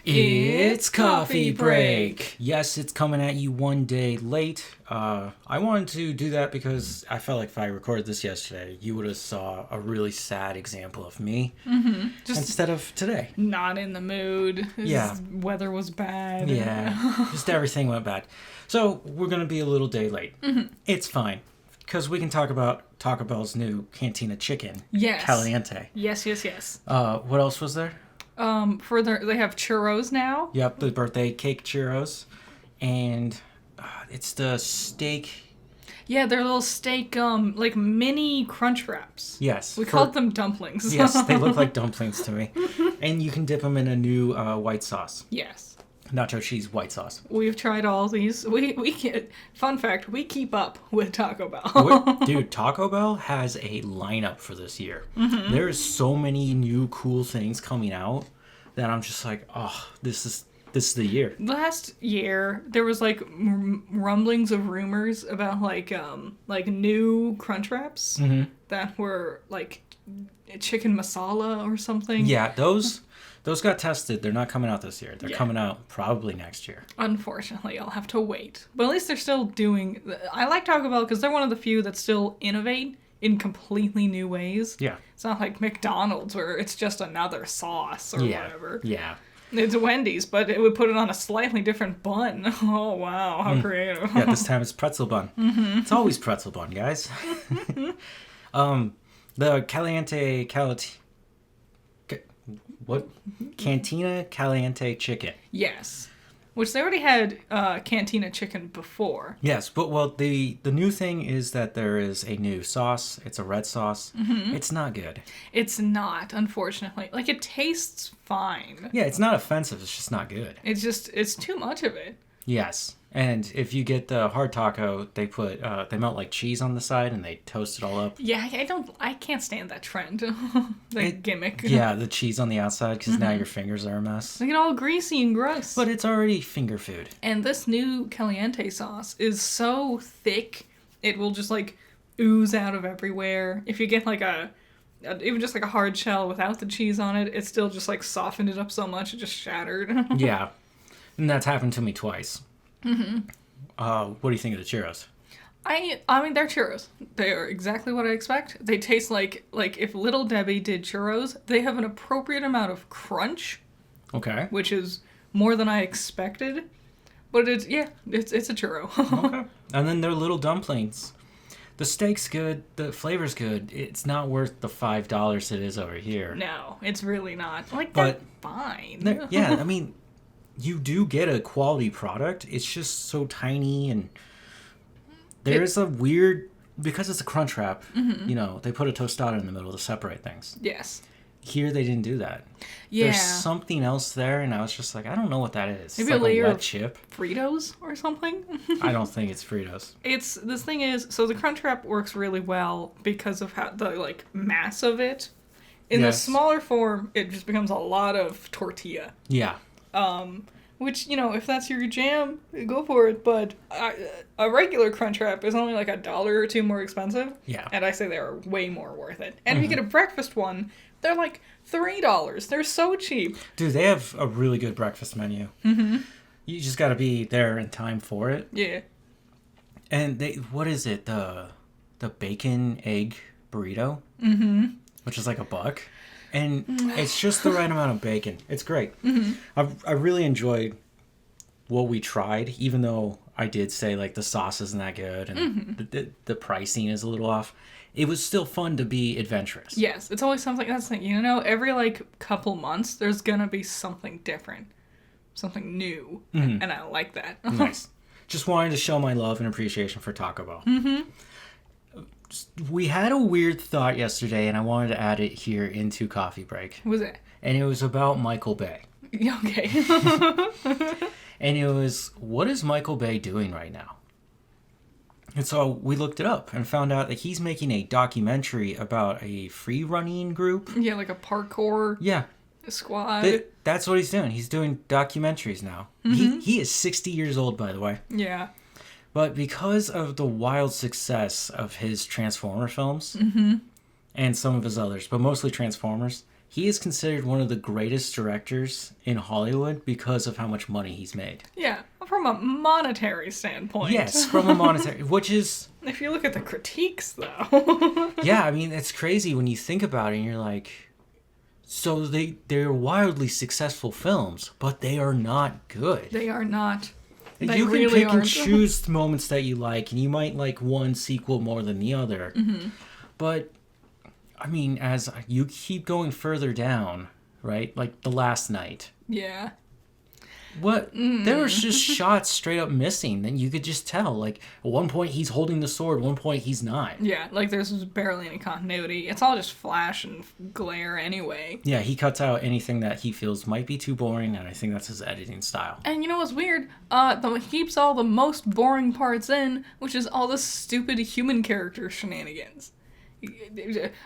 It's coffee break. Yes, it's coming at you one day late. I wanted to do that because I felt like if I recorded this yesterday, you would have saw a really sad example of me Just instead of today. not in the mood. Yeah. Weather was bad. Yeah, just everything went bad. So we're gonna be a little day late. It's fine because we can talk about Taco Bell's new Cantina chicken, Yes. Caliente. Yes. What else was there? They have churros now. Yep, the birthday cake churros, and it's the steak. Yeah, they're little steak, like mini crunch wraps. Yes, We called them dumplings. Yes, they look like dumplings to me, and you can dip them in a new white sauce, Yes. nacho cheese white sauce. We've tried all these. Fun fact, we keep up with Taco Bell. Dude, Taco Bell has a lineup for this year. There is so many new cool things coming out that I'm just like, oh, this is the year. Last year, there was like rumblings of rumors about like new crunch wraps that were like chicken masala or something. Yeah, those got tested. They're not coming out this year. They're Yeah. coming out probably next year. Unfortunately, I'll have to wait. But at least they're still doing. I like Taco Bell because they're one of the few that still innovate in completely new ways. Yeah. It's not like McDonald's where it's just another sauce or whatever. Yeah. It's Wendy's, but it would put it on a slightly different bun. Oh, wow. How creative. Yeah, this time it's pretzel bun. It's always pretzel bun, guys. The Caliente what? Cantina Caliente chicken. Yes. Which they already had Cantina chicken before. Yes, but well, the new thing is that there is a new sauce. It's a red sauce. It's not good. It's not, unfortunately. Like, it tastes fine. Yeah, it's not offensive. It's just not good. It's too much of it. Yes, and if you get the hard taco, they put they melt like cheese on the side and they toast it all up. Yeah, I can't stand that trend. Gimmick. Yeah, the cheese on the outside because now your fingers are a mess. They get all greasy and gross. But it's already finger food. And this new Caliente sauce is so thick, it will just like ooze out of everywhere. If you get like even just like a hard shell without the cheese on it, it's still just like softened it up so much it just shattered. Yeah, and that's happened to me twice. What do you think of the churros? I mean, they're churros. They are exactly what I expect. They taste like if Little Debbie did churros. They have an appropriate amount of crunch, Okay. which is more than I expected. But it's a churro. Okay. And then they're little dumplings. The steak's good. The flavor's good. It's not worth the $5 it is over here. No, it's really not. Like, But- they're fine. Yeah, I mean, you do get a quality product. It's just so tiny, and there's a weird, because it's a crunch wrap, you know, they put a tostada in the middle to separate things. Yes. Here, they didn't do that. Yeah. There's something else there, and I was just like, I don't know what that is. Maybe it's a like layer a wet of- chip. Fritos or something? I don't think it's Fritos. This thing is, so the crunch wrap works really well because of how the like mass of it. In the Yes. smaller form, it just becomes a lot of tortilla. Yeah. Which, you know, if that's your jam, go for it. But a regular crunch wrap is only like $1 or $2 more expensive. Yeah. And I say they're way more worth it. And if you get a breakfast one, they're like $3. They're so cheap. Dude, they have a really good breakfast menu. You just got to be there in time for it. Yeah. And what is it? The bacon egg burrito? Which is like $1. And it's just the right amount of bacon. It's great. I really enjoyed what we tried, even though I did say like the sauce isn't that good and the pricing is a little off. It was still fun to be adventurous. Yes, it's always something that's like, you know, every like couple months there's gonna be something different, something new, and I like that. Nice. Just wanted to show my love and appreciation for Taco Bell. We had a weird thought yesterday, and I wanted to add it here into Coffee Break. What was it? And it was about Michael Bay. Okay. And it was, what is Michael Bay doing right now? And so we looked it up and found out that he's making a documentary about a free running group. Yeah, like a parkour Yeah, squad. that's what he's doing. He's doing documentaries now. He is 60 years old, by the way. Yeah. But because of the wild success of his Transformer films and some of his others, but mostly Transformers, he is considered one of the greatest directors in Hollywood because of how much money he's made. Yeah, from a monetary standpoint. Yes, from a monetary, which is... If you look at the critiques, though. Yeah, I mean, it's crazy when you think about it and you're like... So they're wildly successful films, but they are not good. They are not. They You can really pick and aren't. choose the moments that you like, and you might like one sequel more than the other. Mm-hmm. But, I mean, as you keep going further down, right? Like The Last Night. Yeah. What? There was just shots straight up missing. Then you could just tell. Like, at one point he's holding the sword, one point he's not. Yeah, like there's barely any continuity. It's all just flash and glare anyway. Yeah, he cuts out anything that he feels might be too boring, and I think that's his editing style. And you know what's weird? He keeps all the most boring parts in, which is all the stupid human character shenanigans.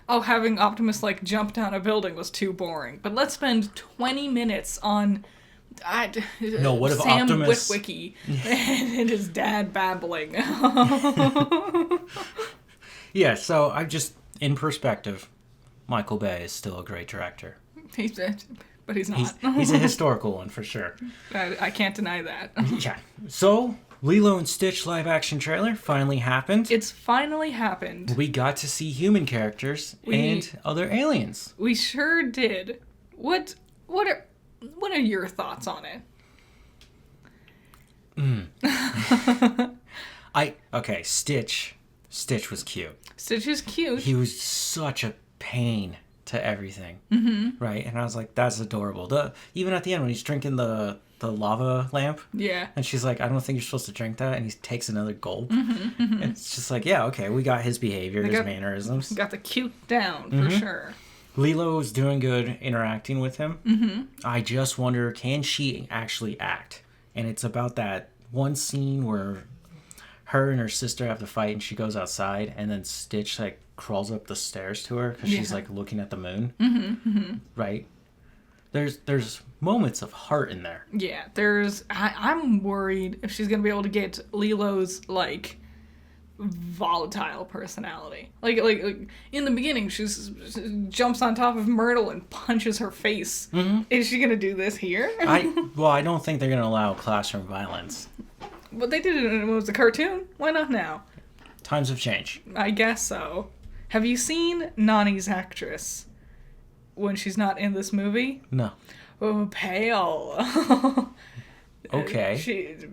Oh, having Optimus, like, jump down a building was too boring. But let's spend 20 minutes on... No, what if Sam Optimus... Witwicky and his dad babbling. Yeah, so I just... In perspective, Michael Bay is still a great director. But he's not. He's a historical one, for sure. I can't deny that. Yeah. So, Lilo and Stitch live-action trailer finally happened. It's finally happened. We got to see human characters and other aliens. We sure did. What are your thoughts on it? Okay, Stitch. Stitch was cute. Stitch is cute. He was such a pain to everything. Right? And I was like, that's adorable. Even at the end when he's drinking the lava lamp. Yeah. And she's like, I don't think you're supposed to drink that. And he takes another gulp. And it's just like, yeah, okay, we got his behavior, his mannerisms. Got the cute down, for sure. Lilo's doing good interacting with him. I just wonder, can she actually act? And it's about that one scene where her and her sister have to fight and she goes outside and then Stitch like crawls up the stairs to her because she's like looking at the moon. Right? There's moments of heart in there. Yeah, I'm worried if she's gonna be able to get Lilo's like volatile personality. Like in the beginning, she jumps on top of Myrtle and punches her face. Is she gonna do this here? I don't think they're gonna allow classroom violence. But they did it when it was a cartoon. Why not now? Times have changed. I guess so. Have you seen Nani's actress when she's not in this movie? No. Oh, pale. Okay.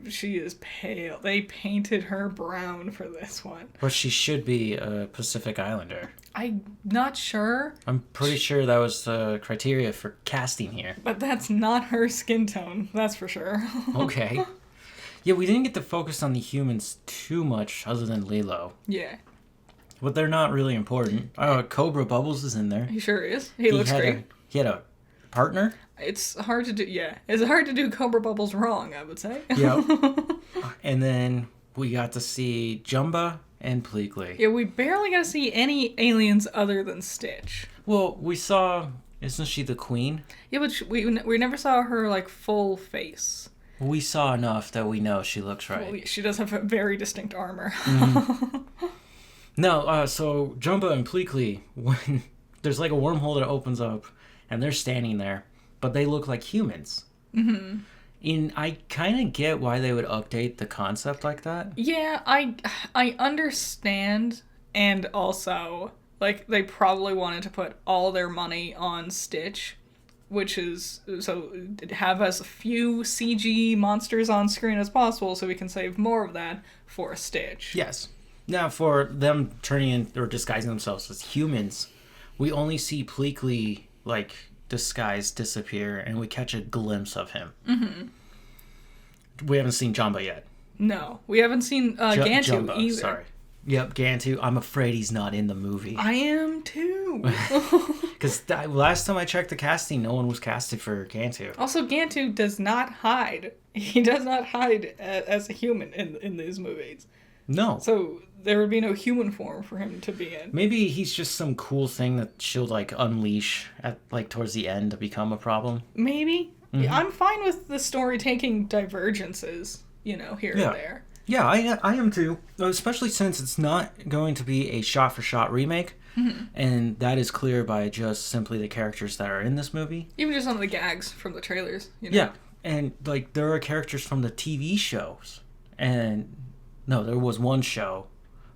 She is pale. They painted her brown for this one. But she should be a Pacific Islander. I'm not sure. I'm pretty sure that was the criteria for casting here. But that's not her skin tone, that's for sure. Okay. Yeah, we didn't get to focus on the humans too much other than Lilo. Yeah. But they're not really important. Cobra Bubbles is in there. He sure is. He looks great. He had a partner? It's hard to do, yeah. It's hard to do Cobra Bubbles wrong, I would say. Yeah. And then we got to see Jumba and Pleakley. Yeah, we barely got to see any aliens other than Stitch. Well, we saw... Isn't she the queen? Yeah, but we never saw her, like, full face. We saw enough that we know she looks right. Well, she does have a very distinct armor. No, so Jumba and Pleakley, when there's like a wormhole that opens up, and they're standing there, but they look like humans. And I kind of get why they would update the concept like that. Yeah, I understand, and also, like, they probably wanted to put all their money on Stitch, which is, so have as few CG monsters on screen as possible so we can save more of that for Stitch. Yes. Now, for them turning in or disguising themselves as humans, we only see Pleakley, like, disguise disappear, and we catch a glimpse of him. We haven't seen Jumba yet. No, we haven't seen Gantu Jumba, either. Sorry. Yep, Gantu. I'm afraid he's not in the movie. I am too. Because last time I checked the casting, no one was casted for Gantu. Also, Gantu does not hide. He does not hide as a human in these movies. No. So there would be no human form for him to be in. Maybe he's just some cool thing that she'll like unleash at like towards the end to become a problem. Maybe. I'm fine with the story taking divergences, here and there. Yeah, I am too. Especially since it's not going to be a shot-for-shot remake. Mm-hmm. And that is clear by just simply the characters that are in this movie. Even just some of the gags from the trailers, you know? Yeah, and like there are characters from the TV shows. And no, there was one show,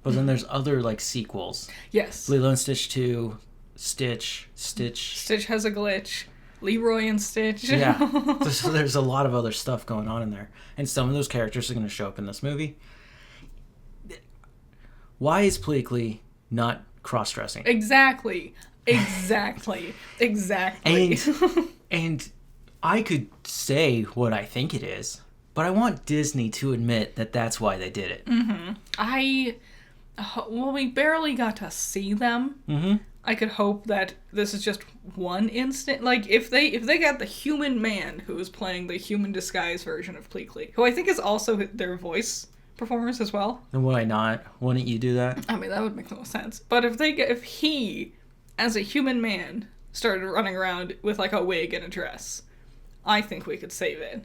but then there's other like sequels. Yes. Lilo and Stitch 2, Stitch. Stitch has a glitch. Leroy and Stitch. Yeah. So there's a lot of other stuff going on in there. And some of those characters are going to show up in this movie. Why is Pleakley not cross-dressing? Exactly. And I could say what I think it is, but I want Disney to admit that that's why they did it. Mm-hmm. Well, we barely got to see them. Mm-hmm. I could hope that this is just one instant. Like, if they got the human man who is playing the human disguise version of Pleakley, who I think is also their voice performance as well. Then why not? Wouldn't you do that? I mean, that would make no sense. But if he, as a human man, started running around with like a wig and a dress, I think we could save it.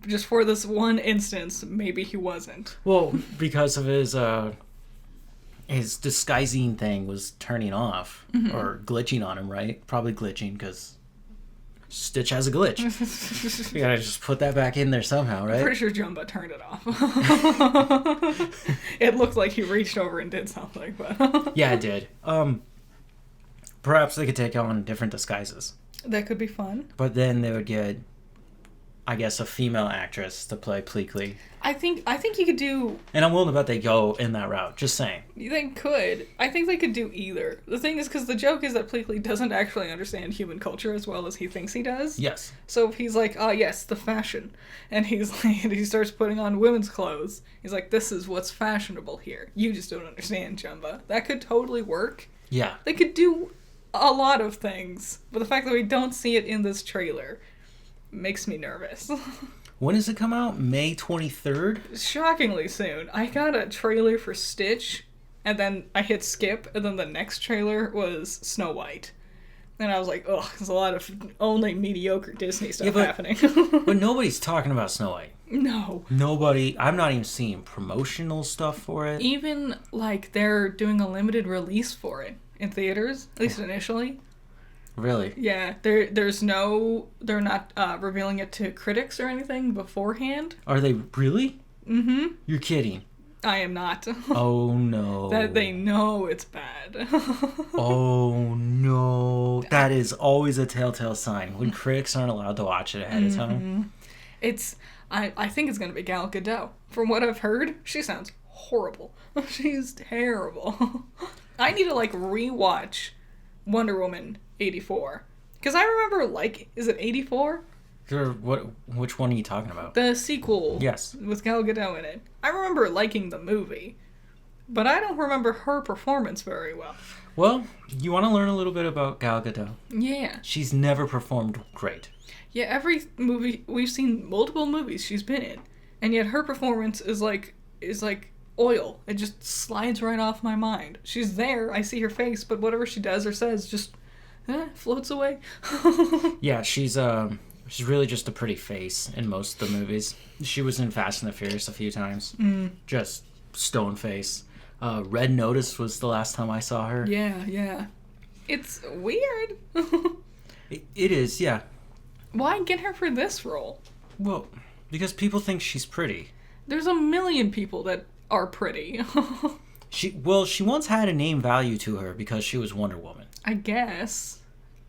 Just for this one instance, maybe he wasn't. Well, because of his disguising thing was turning off or glitching on him, right? Probably glitching because Stitch has a glitch. You gotta just put that back in there somehow, right? I'm pretty sure Jumba turned it off. It looked like he reached over and did something, but yeah, it did. Perhaps they could take on different disguises. That could be fun. But then they would get, I guess, a female actress to play Pleakley. I think you could do... And I'm willing to bet they go in that route, just saying. They could. I think they could do either. The thing is, because the joke is that Pleakley doesn't actually understand human culture as well as he thinks he does. Yes. So if he's like, yes, the fashion. And he's like, and he starts putting on women's clothes. He's like, this is what's fashionable here. You just don't understand, Jumba. That could totally work. Yeah. They could do a lot of things. But the fact that we don't see it in this trailer makes me nervous. When does it come out? May 23rd? Shockingly soon. I got a trailer for Stitch, and then I hit skip, and then the next trailer was Snow White. And I was like, ugh, there's a lot of only mediocre Disney stuff happening. But nobody's talking about Snow White. No. Nobody. I'm not even seeing promotional stuff for it. Even, like, they're doing a limited release for it in theaters, at least initially. Really? Yeah, they're not revealing it to critics or anything beforehand. Are they really? Mm-hmm. You're kidding. I am not. Oh no. That they know it's bad. Oh no. That is always a telltale sign when critics aren't allowed to watch it ahead of time. I think it's gonna be Gal Gadot. From what I've heard, she sounds horrible. She's terrible. I need to rewatch Wonder Woman 84. Because I remember, is it 84? Which one are you talking about? The sequel. Yes. With Gal Gadot in it. I remember liking the movie. But I don't remember her performance very well. Well, you want to learn a little bit about Gal Gadot? Yeah. She's never performed great. Yeah, every movie, we've seen multiple movies she's been in. And yet her performance is like oil. It just slides right off my mind. She's there, I see her face, but whatever she does or says just floats away. Yeah, she's really just a pretty face in most of the movies. She was in Fast and the Furious a few times. Just stone face. Red Notice was the last time I saw her. Yeah. It's weird. It is, yeah. Why get her for this role? Well, because people think she's pretty. There's a million people that are pretty. She once had a name value to her because she was Wonder Woman. I guess.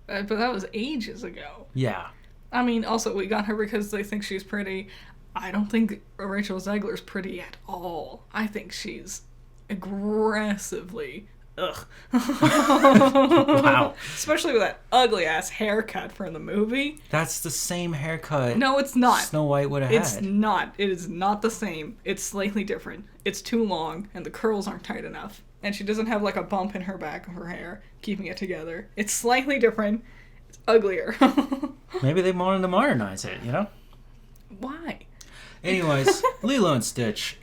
But that was ages ago. Yeah. I mean, also, we got her because they think she's pretty. I don't think Rachel Zegler's pretty at all. I think she's aggressively... Ugh. Wow. Especially with that ugly-ass haircut from the movie. That's the same haircut. No, it's not. Snow White would have had. It's not. It is not the same. It's slightly different. It's too long, and the curls aren't tight enough. And she doesn't have, a bump in her back of her hair, keeping it together. It's slightly different. It's uglier. Maybe they wanted to modernize it, you know? Why? Anyways, Lilo and Stitch.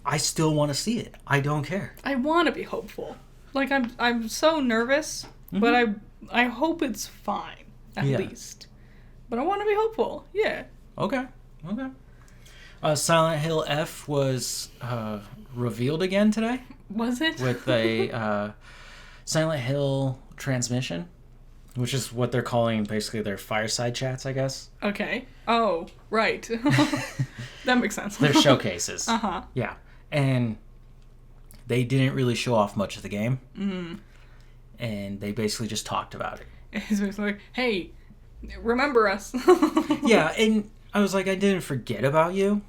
I still want to see it. I don't care. I want to be hopeful. I'm so nervous, but I hope it's fine, at least. But I want to be hopeful. Yeah. Okay. Silent Hill F was revealed again today Was it? with a Silent Hill transmission, which is what they're calling basically their fireside chats, I guess. Okay. Oh, right. That makes sense. Their showcases. Uh-huh. Yeah. And they didn't really show off much of the game. Mm. And they basically just talked about it. It's basically like, hey, remember us. Yeah, and I was like, I didn't forget about you.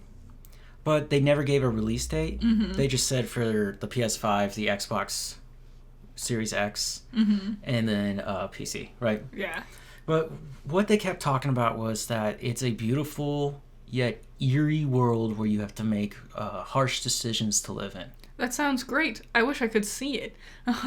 But they never gave a release date. Mm-hmm. They just said for the PS5, the Xbox Series X, and then PC, right? Yeah. But what they kept talking about was that it's a beautiful yet eerie world where you have to make harsh decisions to live in. That sounds great. I wish I could see it.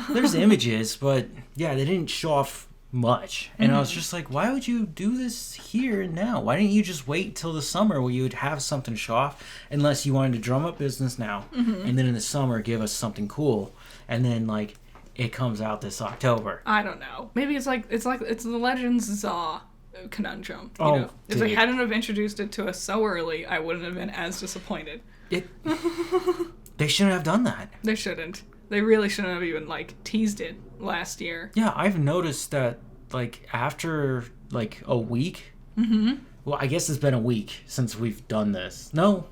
There's images, but yeah, they didn't show off much. And I was just like, why would you do this here and now? Why didn't you just wait till the summer where you would have something to show off, unless you wanted to drum up business now, and then in the summer give us something cool, and then like it comes out this October. I don't know. Maybe it's the Legends Zaw conundrum. You Oh, know? If they dude. hadn't have introduced it to us so early, I wouldn't have been as disappointed. They shouldn't have done that. They shouldn't. They really shouldn't have even teased it last year. Yeah, I've noticed that after a week. Well, I guess it's been a week since we've done this. No,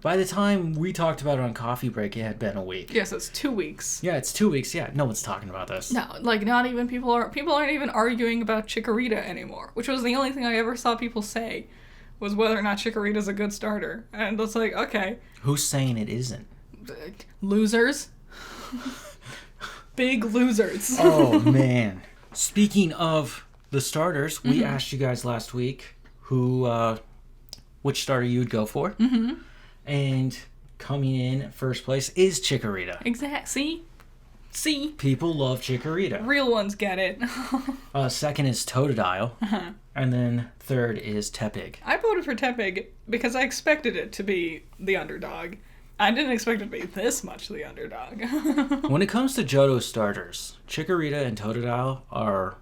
by the time we talked about it on Coffee Break, it had been a week. Yes, it's 2 weeks. Yeah, it's 2 weeks. Yeah, no one's talking about this. No, not even people aren't even arguing about Chikorita anymore, which was the only thing I ever saw people say was whether or not Chikorita's a good starter. And it's like, okay, Who's saying it isn't? losers. Big losers. Oh man! Speaking of the starters, we asked you guys last week which starter you would go for, and coming in first place is Chikorita. Exactly. See? People love Chikorita. Real ones get it. Second is Totodile, and then third is Tepig. I voted for Tepig because I expected it to be the underdog. I didn't expect it to be this much the underdog. When it comes to Johto starters, Chikorita and Totodile are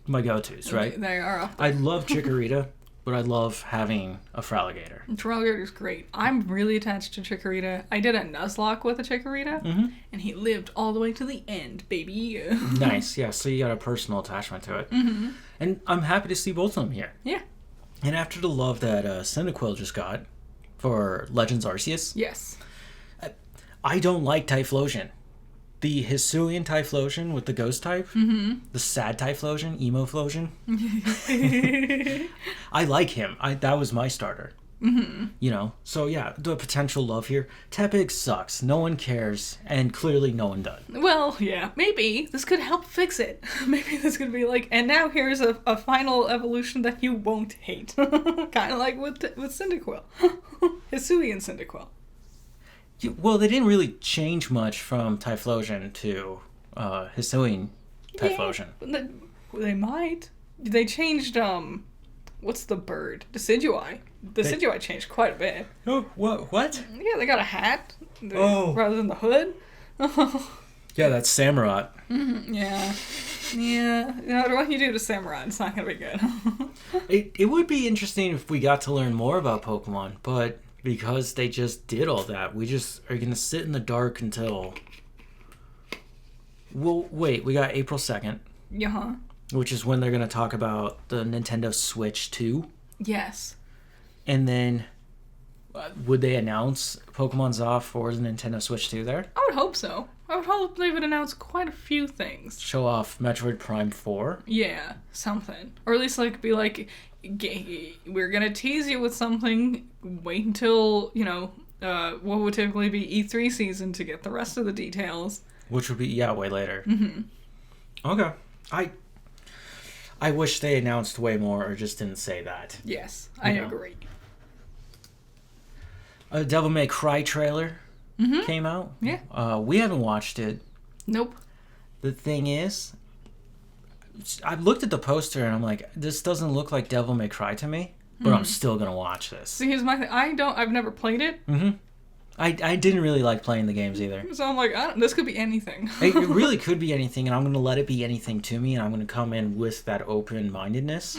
my go-tos, right? They are. I love Chikorita, but I love having a Fraligator. Feraligator's great. I'm really attached to Chikorita. I did a Nuzlocke with a Chikorita, and he lived all the way to the end, baby. Nice, yeah, so you got a personal attachment to it. And I'm happy to see both of them here. Yeah. And after the love that Cyndaquil just got for Legends Arceus, Yes. I don't like Typhlosion. The Hisuian Typhlosion with the ghost type, the sad Typhlosion, Emoflosion. I like him. That was my starter. You know, so yeah, the potential love here. Tepig sucks. No one cares, and clearly no one does. Well, yeah. Maybe this could help fix it. Maybe this could be and now here's a final evolution that you won't hate. Kind of like with Cyndaquil. Hisuian Cyndaquil. Well, they didn't really change much from Typhlosion to Hisuian Typhlosion. Yeah, they might. They changed, what's the bird? Decidui. Decidui changed quite a bit. Oh, what? Yeah, they got a hat Oh. rather than the hood. Yeah, that's Samurott. Yeah. Yeah. What you do to Samurai, it's not going to be good. It would be interesting if we got to learn more about Pokemon, but because they just did all that, we just are going to sit in the dark until... Well, wait, we got April 2nd, Yeah. which is when they're going to talk about the Nintendo Switch 2. Yes. And then, would they announce Pokemon Zaw for the Nintendo Switch 2 there? I would hope so. I would hope they would announce quite a few things. Show off Metroid Prime 4? Yeah, something. Or at least be we're gonna tease you with something. Wait until, what would typically be E3 season to get the rest of the details. Which would be, way later. Okay. I wish they announced way more or just didn't say that. Yes, I agree. A Devil May Cry trailer came out. Yeah. We haven't watched it. Nope. The thing is, I looked at the poster and I'm like, this doesn't look like Devil May Cry to me, but I'm still gonna watch this. See, here's my thing. I've never played it. I didn't really like playing the games either. So I'm like, this could be anything. It really could be anything, and I'm gonna let it be anything to me, and I'm gonna come in with that open-mindedness.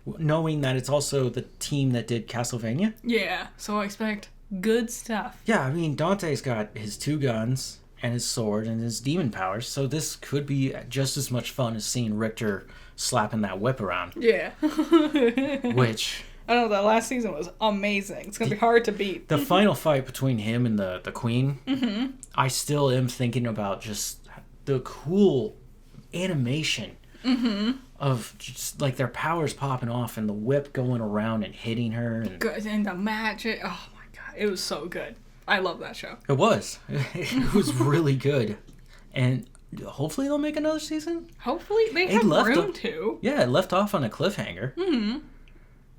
knowing that it's also the team that did Castlevania. Yeah, so I expect good stuff. Yeah, I mean, Dante's got his 2 guns and his sword and his demon powers, so this could be just as much fun as seeing Richter slapping that whip around. Yeah. Which... I don't know, that last season was amazing. It's going to be hard to beat. The final fight between him and the queen, I still am thinking about just the cool animation of just like their powers popping off and the whip going around and hitting her. And Good, and the magic. Oh my god, it was so good. I love that show. it was. It was really good. And hopefully they'll make another season. Hopefully they have room to. Yeah, it left off on a cliffhanger.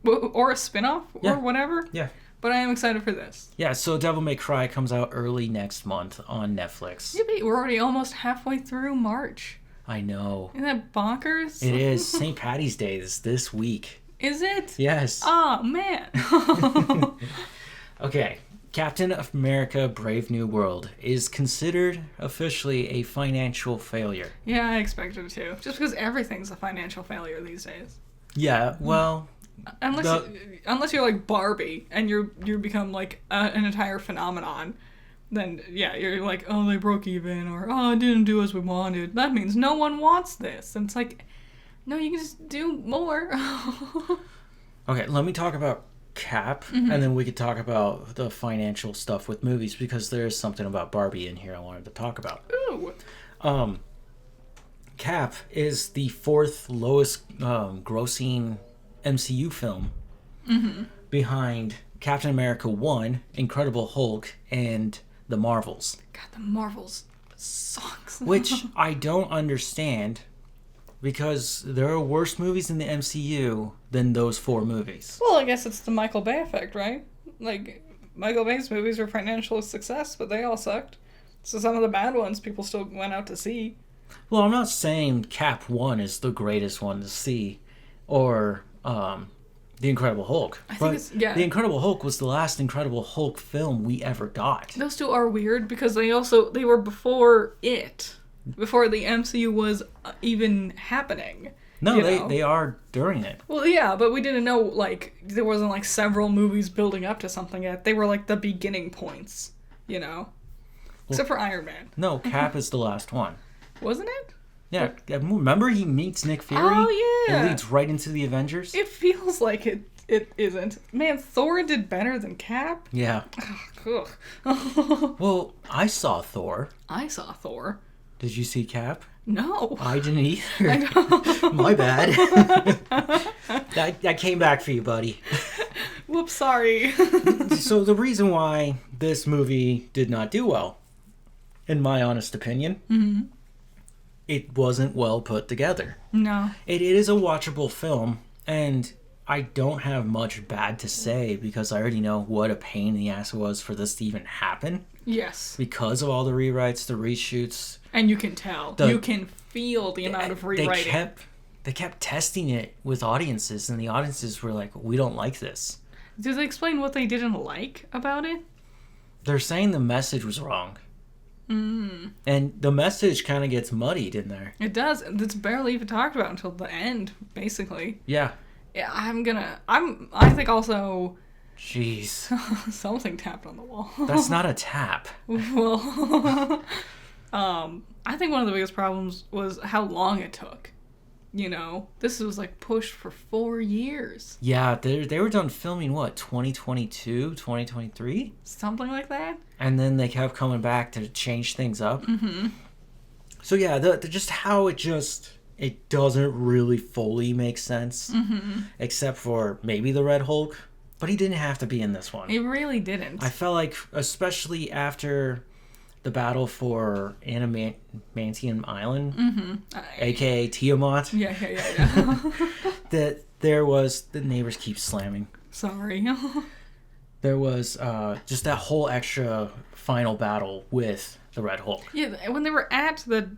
Or a spin-off or Yeah. whatever. Yeah. But I am excited for this. Yeah, so Devil May Cry comes out early next month on Netflix. Yippee, we're already almost halfway through March. I know. Isn't that bonkers? It is. St. Patty's Day is this week. Is it? Yes. Oh, man. Okay. Captain America Brave New World is considered officially a financial failure. Yeah, I expected it to. Just because everything's a financial failure these days. Yeah, well... Unless you're like Barbie and you become like an entire phenomenon, then yeah, you're like, oh, they broke even, or oh, it didn't do as we wanted. That means no one wants this. And it's like, no, you can just do more. Okay, let me talk about Cap, and then we could talk about the financial stuff with movies, because there's something about Barbie in here I wanted to talk about. Ooh. Cap is the 4th lowest grossing MCU film behind Captain America 1, Incredible Hulk, and The Marvels. God, The Marvels sucks. Which I don't understand, because there are worse movies in the MCU than those 4 movies. Well, I guess it's the Michael Bay effect, right? Like, Michael Bay's movies were financial success, but they all sucked. So some of the bad ones people still went out to see. Well, I'm not saying Cap 1 is the greatest one to see, or The Incredible Hulk. I think it's, yeah. The Incredible Hulk was the last Incredible Hulk film we ever got. Those two are weird because they were before before the MCU was even happening. No, they are during it. Well, yeah, but we didn't know, like, there wasn't, like, several movies building up to something yet. They were, like, the beginning points, you know? Except for Iron Man. No, Cap is the last one. Wasn't it? Yeah, remember he meets Nick Fury? Oh, yeah. And leads right into the Avengers? It feels like it isn't. Man, Thor did better than Cap? Yeah. Ugh. Well, I saw Thor. I saw Thor. Did you see Cap? No. I didn't either. My bad. I came back for you, buddy. Whoops, sorry. So the reason why this movie did not do well, in my honest opinion, it wasn't well put together. No. It is a watchable film, and I don't have much bad to say because I already know what a pain in the ass it was for this to even happen. Yes. Because of all the rewrites, the reshoots. And you can tell. You can feel the amount of rewriting. They kept testing it with audiences, and the audiences were like, we don't like this. Did they explain what they didn't like about it? They're saying the message was wrong. And the message kind of gets muddied in there. It does. It's barely even talked about until the end, basically. Yeah. Yeah, I think also... Jeez. Something tapped on the wall. That's not a tap. Well, I think one of the biggest problems was how long it took. You know, this was like pushed for 4 years. Yeah, they were done filming, what, 2022, 2023? Something like that. And then they kept coming back to change things up. So yeah, just how it doesn't really fully make sense. Except for maybe the Red Hulk. But he didn't have to be in this one. It really didn't. I felt like, especially after the battle for Adamantium Island, aka Tiamat. Yeah. That there was, the neighbors keep slamming. Sorry. There was just that whole extra final battle with the Red Hulk. Yeah, when they were at the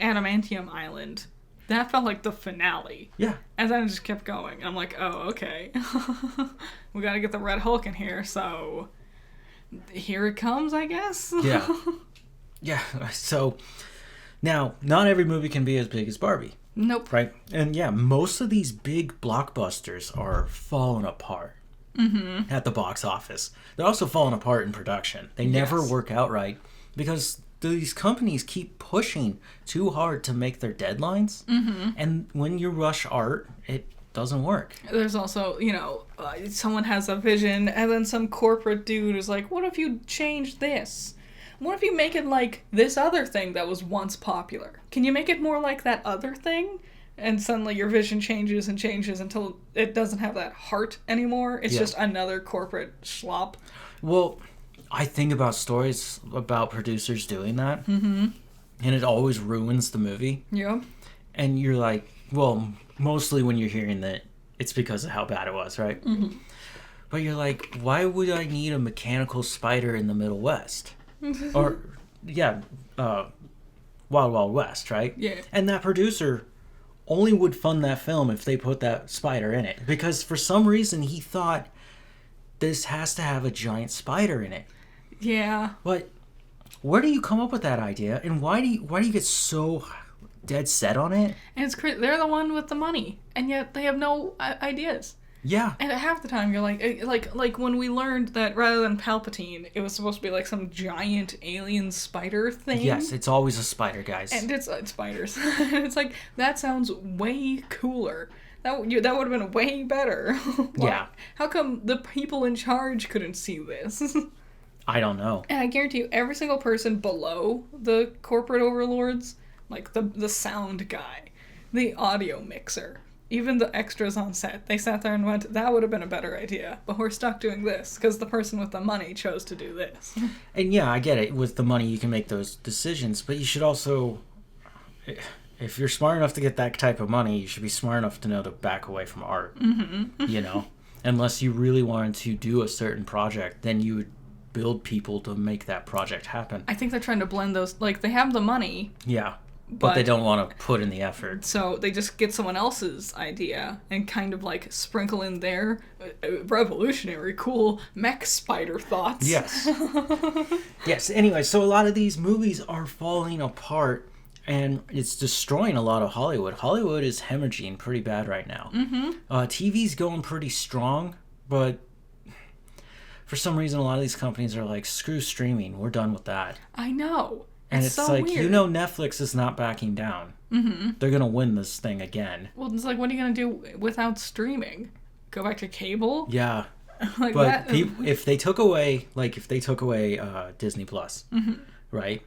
Adamantium Island, that felt like the finale. Yeah. And then it just kept going. I'm like, oh, okay. We gotta get the Red Hulk in here, so here it comes, I guess. Yeah. Yeah. So Now, not every movie can be as big as Barbie, Nope. right? And yeah, most of these big blockbusters are falling apart at the box office. They're also falling apart in production. They never Yes. work out right because these companies keep pushing too hard to make their deadlines. And when you rush art, it doesn't work. There's also, someone has a vision, and then some corporate dude is like, what if you change this? What if you make it like this other thing that was once popular? Can you make it more like that other thing? And suddenly your vision changes and changes until it doesn't have that heart anymore. It's Yeah. just another corporate schlop. Well, I think about stories about producers doing that, and it always ruins the movie. Yeah. And you're like, well, mostly when you're hearing that, it's because of how bad it was, right? But you're like, why would I need a mechanical spider in the Middle West? Or, yeah, Wild Wild West, right? Yeah. And that producer only would fund that film if they put that spider in it. Because for some reason, he thought this has to have a giant spider in it. Yeah. But where do you come up with that idea? And why do you get so dead set on it? And it's crazy. They're the one with the money, and yet they have no ideas. Yeah. And half the time you're like when we learned that rather than Palpatine, it was supposed to be like some giant alien spider thing. Yes, it's always a spider, guys. And it's spiders. It's like, that sounds way cooler. That would have been way better. Why- Yeah. How come the people in charge couldn't see this? I don't know. And I guarantee you, every single person below the corporate overlords, like the sound guy, the audio mixer, even the extras on set, they sat there and went, that would have been a better idea, but we're stuck doing this because the person with the money chose to do this. And yeah, I get it. With the money, you can make those decisions. But you should also, if you're smart enough to get that type of money, you should be smart enough to know to back away from art. You know? Unless you really wanted to do a certain project, then you would build people to make that project happen. I think they're trying to blend those, like, they have the money, Yeah. But they don't want to put in the effort. so they just get someone else's idea and kind of like sprinkle in their revolutionary, cool mech spider thoughts. Yes. Yes. Anyway, so a lot of these movies are falling apart, and it's destroying a lot of Hollywood. Hollywood is hemorrhaging pretty bad right now. TV's going pretty strong, but for some reason, a lot of these companies are like, screw streaming. We're done with that. I know. And it's so like, weird. Netflix is not backing down. They're going to win this thing again. Well, it's like, what are you gonna do without streaming? Go back to cable? Yeah. Like But that? if they took away, Disney Plus, right?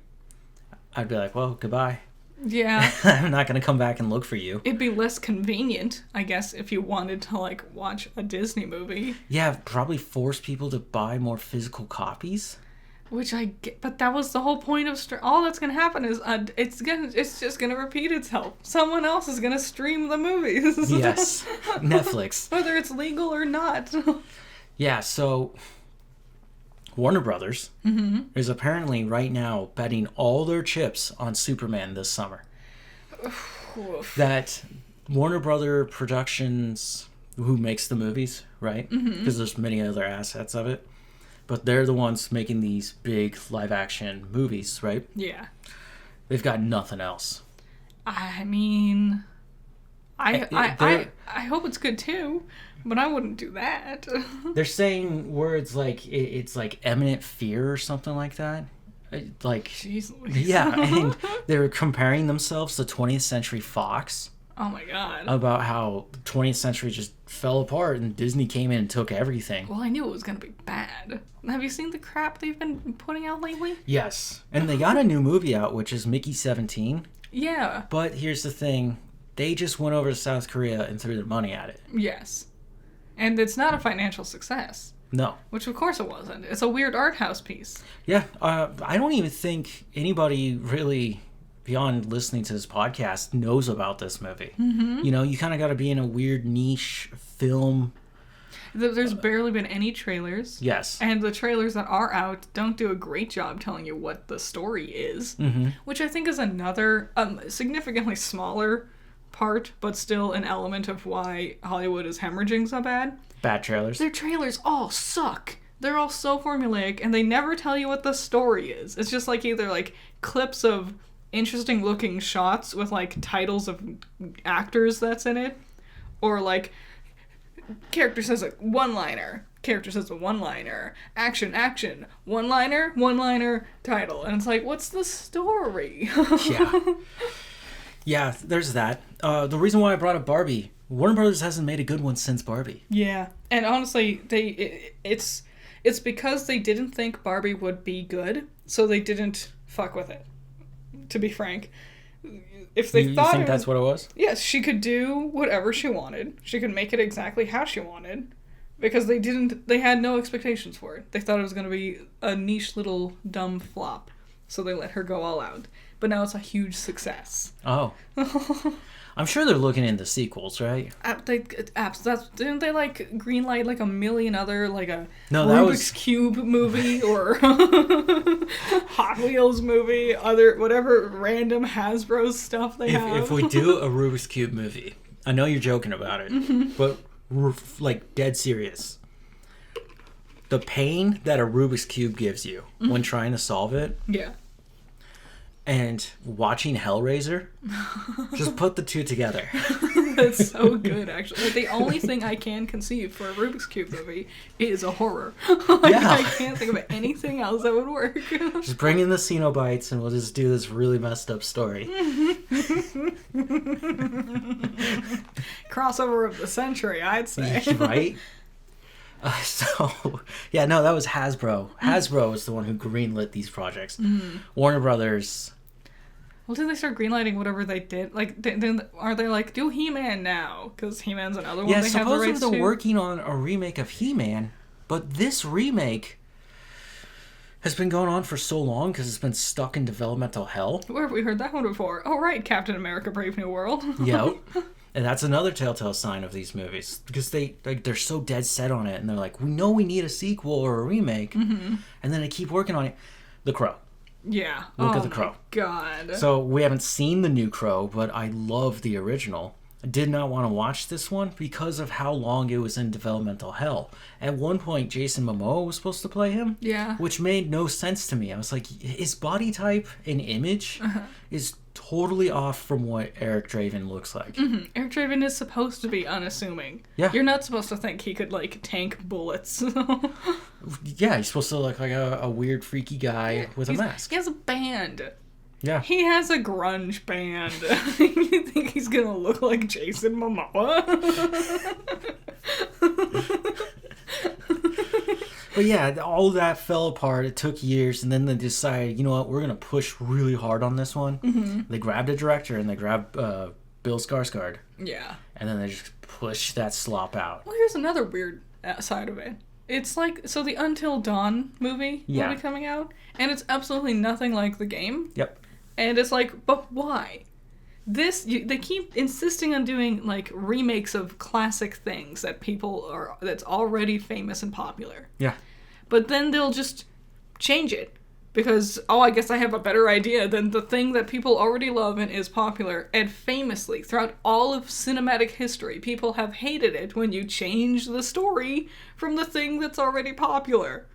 I'd be like, well, goodbye. Yeah. I'm not going to come back and look for you. It'd be less convenient, I guess, if you wanted to, like, watch a Disney movie. Yeah, probably force people to buy more physical copies. Which I get, but that was the whole point of all that's gonna happen is it's just gonna repeat itself. Someone else is gonna stream the movies. Yes. Netflix. Whether it's legal or not. Yeah, so Warner Brothers is apparently right now betting all their chips on Superman this summer. That Warner Brother Productions, who makes the movies, right? Because there's many other assets of it. But they're the ones making these big live-action movies, right? Yeah. They've got nothing else. I mean, I hope it's good too, but I wouldn't do that. They're saying words like it's like imminent fear or something like that. Like, Jeez Louise. yeah, and they're comparing themselves to 20th Century Fox Oh my god. about how 20th Century just fell apart and Disney came in and took everything. Well, I knew it was gonna be bad. Have you seen the crap they've been putting out lately? Yes, and they got a new movie out, which is Mickey 17. Yeah. But here's the thing. They just went over to South Korea and threw their money at it. Yes. And it's not a financial success. No. Which of course it wasn't. It's a weird art house piece. Yeah, I don't even think anybody really, beyond listening to this podcast, knows about this movie. You know, you kind of got to be in a weird niche film. There's barely been any trailers. Yes. And the trailers that are out don't do a great job telling you what the story is. Which I think is another significantly smaller part, but still an element of why Hollywood is hemorrhaging so bad. Bad trailers. Their trailers all suck. They're all so formulaic, and they never tell you what the story is. It's just like either like clips of interesting looking shots with like titles of actors that's in it, or like character says a one-liner, character says a one-liner, action, one-liner, title, and it's like, what's the story? Yeah, there's that. The reason why I brought up Barbie, Warner Brothers hasn't made a good one since Barbie. Yeah, and honestly, it's because they didn't think Barbie would be good, so they didn't fuck with it. To be frank, if they thought, you think that's what it was? Yes, she could do whatever she wanted. She could make it exactly how she wanted, because they had no expectations for it. They thought it was going to be a niche little dumb flop, so they let her go all out. But now it's a huge success. Oh. I'm sure they're looking into sequels, right? Didn't they like greenlight like a million other like a Rubik's Cube movie or Hot Wheels movie, other whatever random Hasbro stuff they have? If we do a Rubik's Cube movie, I know you're joking about it, but we're like dead serious. The pain that a Rubik's Cube gives you when trying to solve it. Yeah. And watching Hellraiser, just put the two together. That's so good, actually. Like, the only thing I can conceive for a Rubik's Cube movie is a horror. I can't think of anything else that would work. Just bring in the Cenobites and we'll just do this really messed up story. Crossover of the century, I'd say. Right? That was Hasbro. Hasbro was the one who greenlit these projects. Warner Brothers. Well, did they start greenlighting whatever they did? Like, are they like, do He-Man now? Because He-Man's another one they have the rights to. Yeah, supposedly they're working on a remake of He-Man, but this remake has been going on for so long because it's been stuck in developmental hell. Where have we heard that one before? Oh, right, Captain America Brave New World. Yep. And that's another telltale sign of these movies, because they're so dead set on it, and they're like, we know we need a sequel or a remake, and then they keep working on it. The Crow. Yeah. Look at The Crow. God. So we haven't seen the new Crow, but I love the original. I did not want to watch this one because of how long it was in developmental hell. At one point, Jason Momoa was supposed to play him. Yeah. Which made no sense to me. I was like, his body type and image is totally off from what Eric Draven looks like. Eric Draven is supposed to be unassuming. Yeah. You're not supposed to think he could, like, tank bullets. Yeah, he's supposed to look like a weird, freaky guy with a mask. He has a band. Yeah. He has a grunge band. You think he's gonna look like Jason Momoa? But yeah, all that fell apart. It took years, and then they decided, you know what, we're going to push really hard on this one. They grabbed a director, and they grabbed Bill Skarsgård. Yeah. And then they just pushed that slop out. Well, here's another weird side of it. It's like, so the Until Dawn movie will be coming out, and it's absolutely nothing like the game. Yep. And it's like, but why? They keep insisting on doing, like, remakes of classic things that's already famous and popular. Yeah. But then they'll just change it. Because, I guess I have a better idea than the thing that people already love and is popular. And famously, throughout all of cinematic history, people have hated it when you change the story from the thing that's already popular.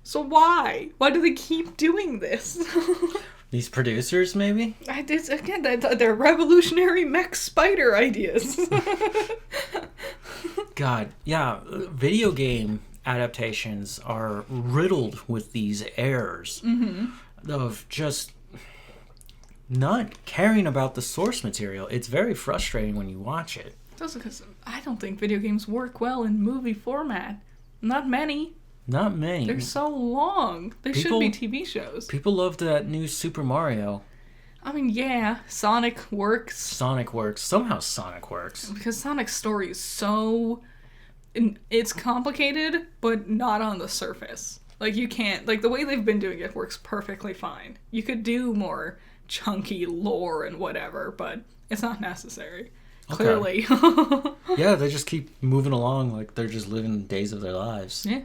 So why? Why do they keep doing this? These producers, maybe? They're revolutionary mech spider ideas. God, yeah, video game adaptations are riddled with these errors of just not caring about the source material. It's very frustrating when you watch it. That's because I don't think video games work well in movie format. Not many. Not many. They're so long. They should be TV shows. People love that new Super Mario. I mean, yeah, Sonic works. Somehow Sonic works. Because Sonic's story is so... It's complicated, but not on the surface. Like, you can't... Like, the way they've been doing it works perfectly fine. You could do more chunky lore and whatever, but it's not necessary. Okay. Clearly. Yeah, they just keep moving along like they're just living the days of their lives. Yeah.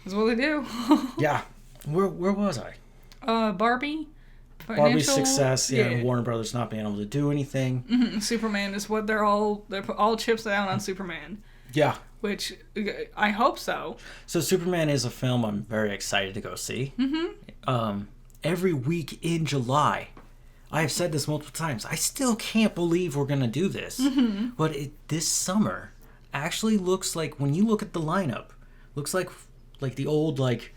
That's what they do. Yeah. Where was I? Barbie. Barbie's success, and Warner Brothers not being able to do anything. Superman is what they're all chips down on Superman. Yeah. Which, I hope so. So Superman is a film I'm very excited to go see. Every week in July, I have said this multiple times. I still can't believe we're going to do this. But this summer actually looks like, when you look at the lineup, looks like the old, 2010s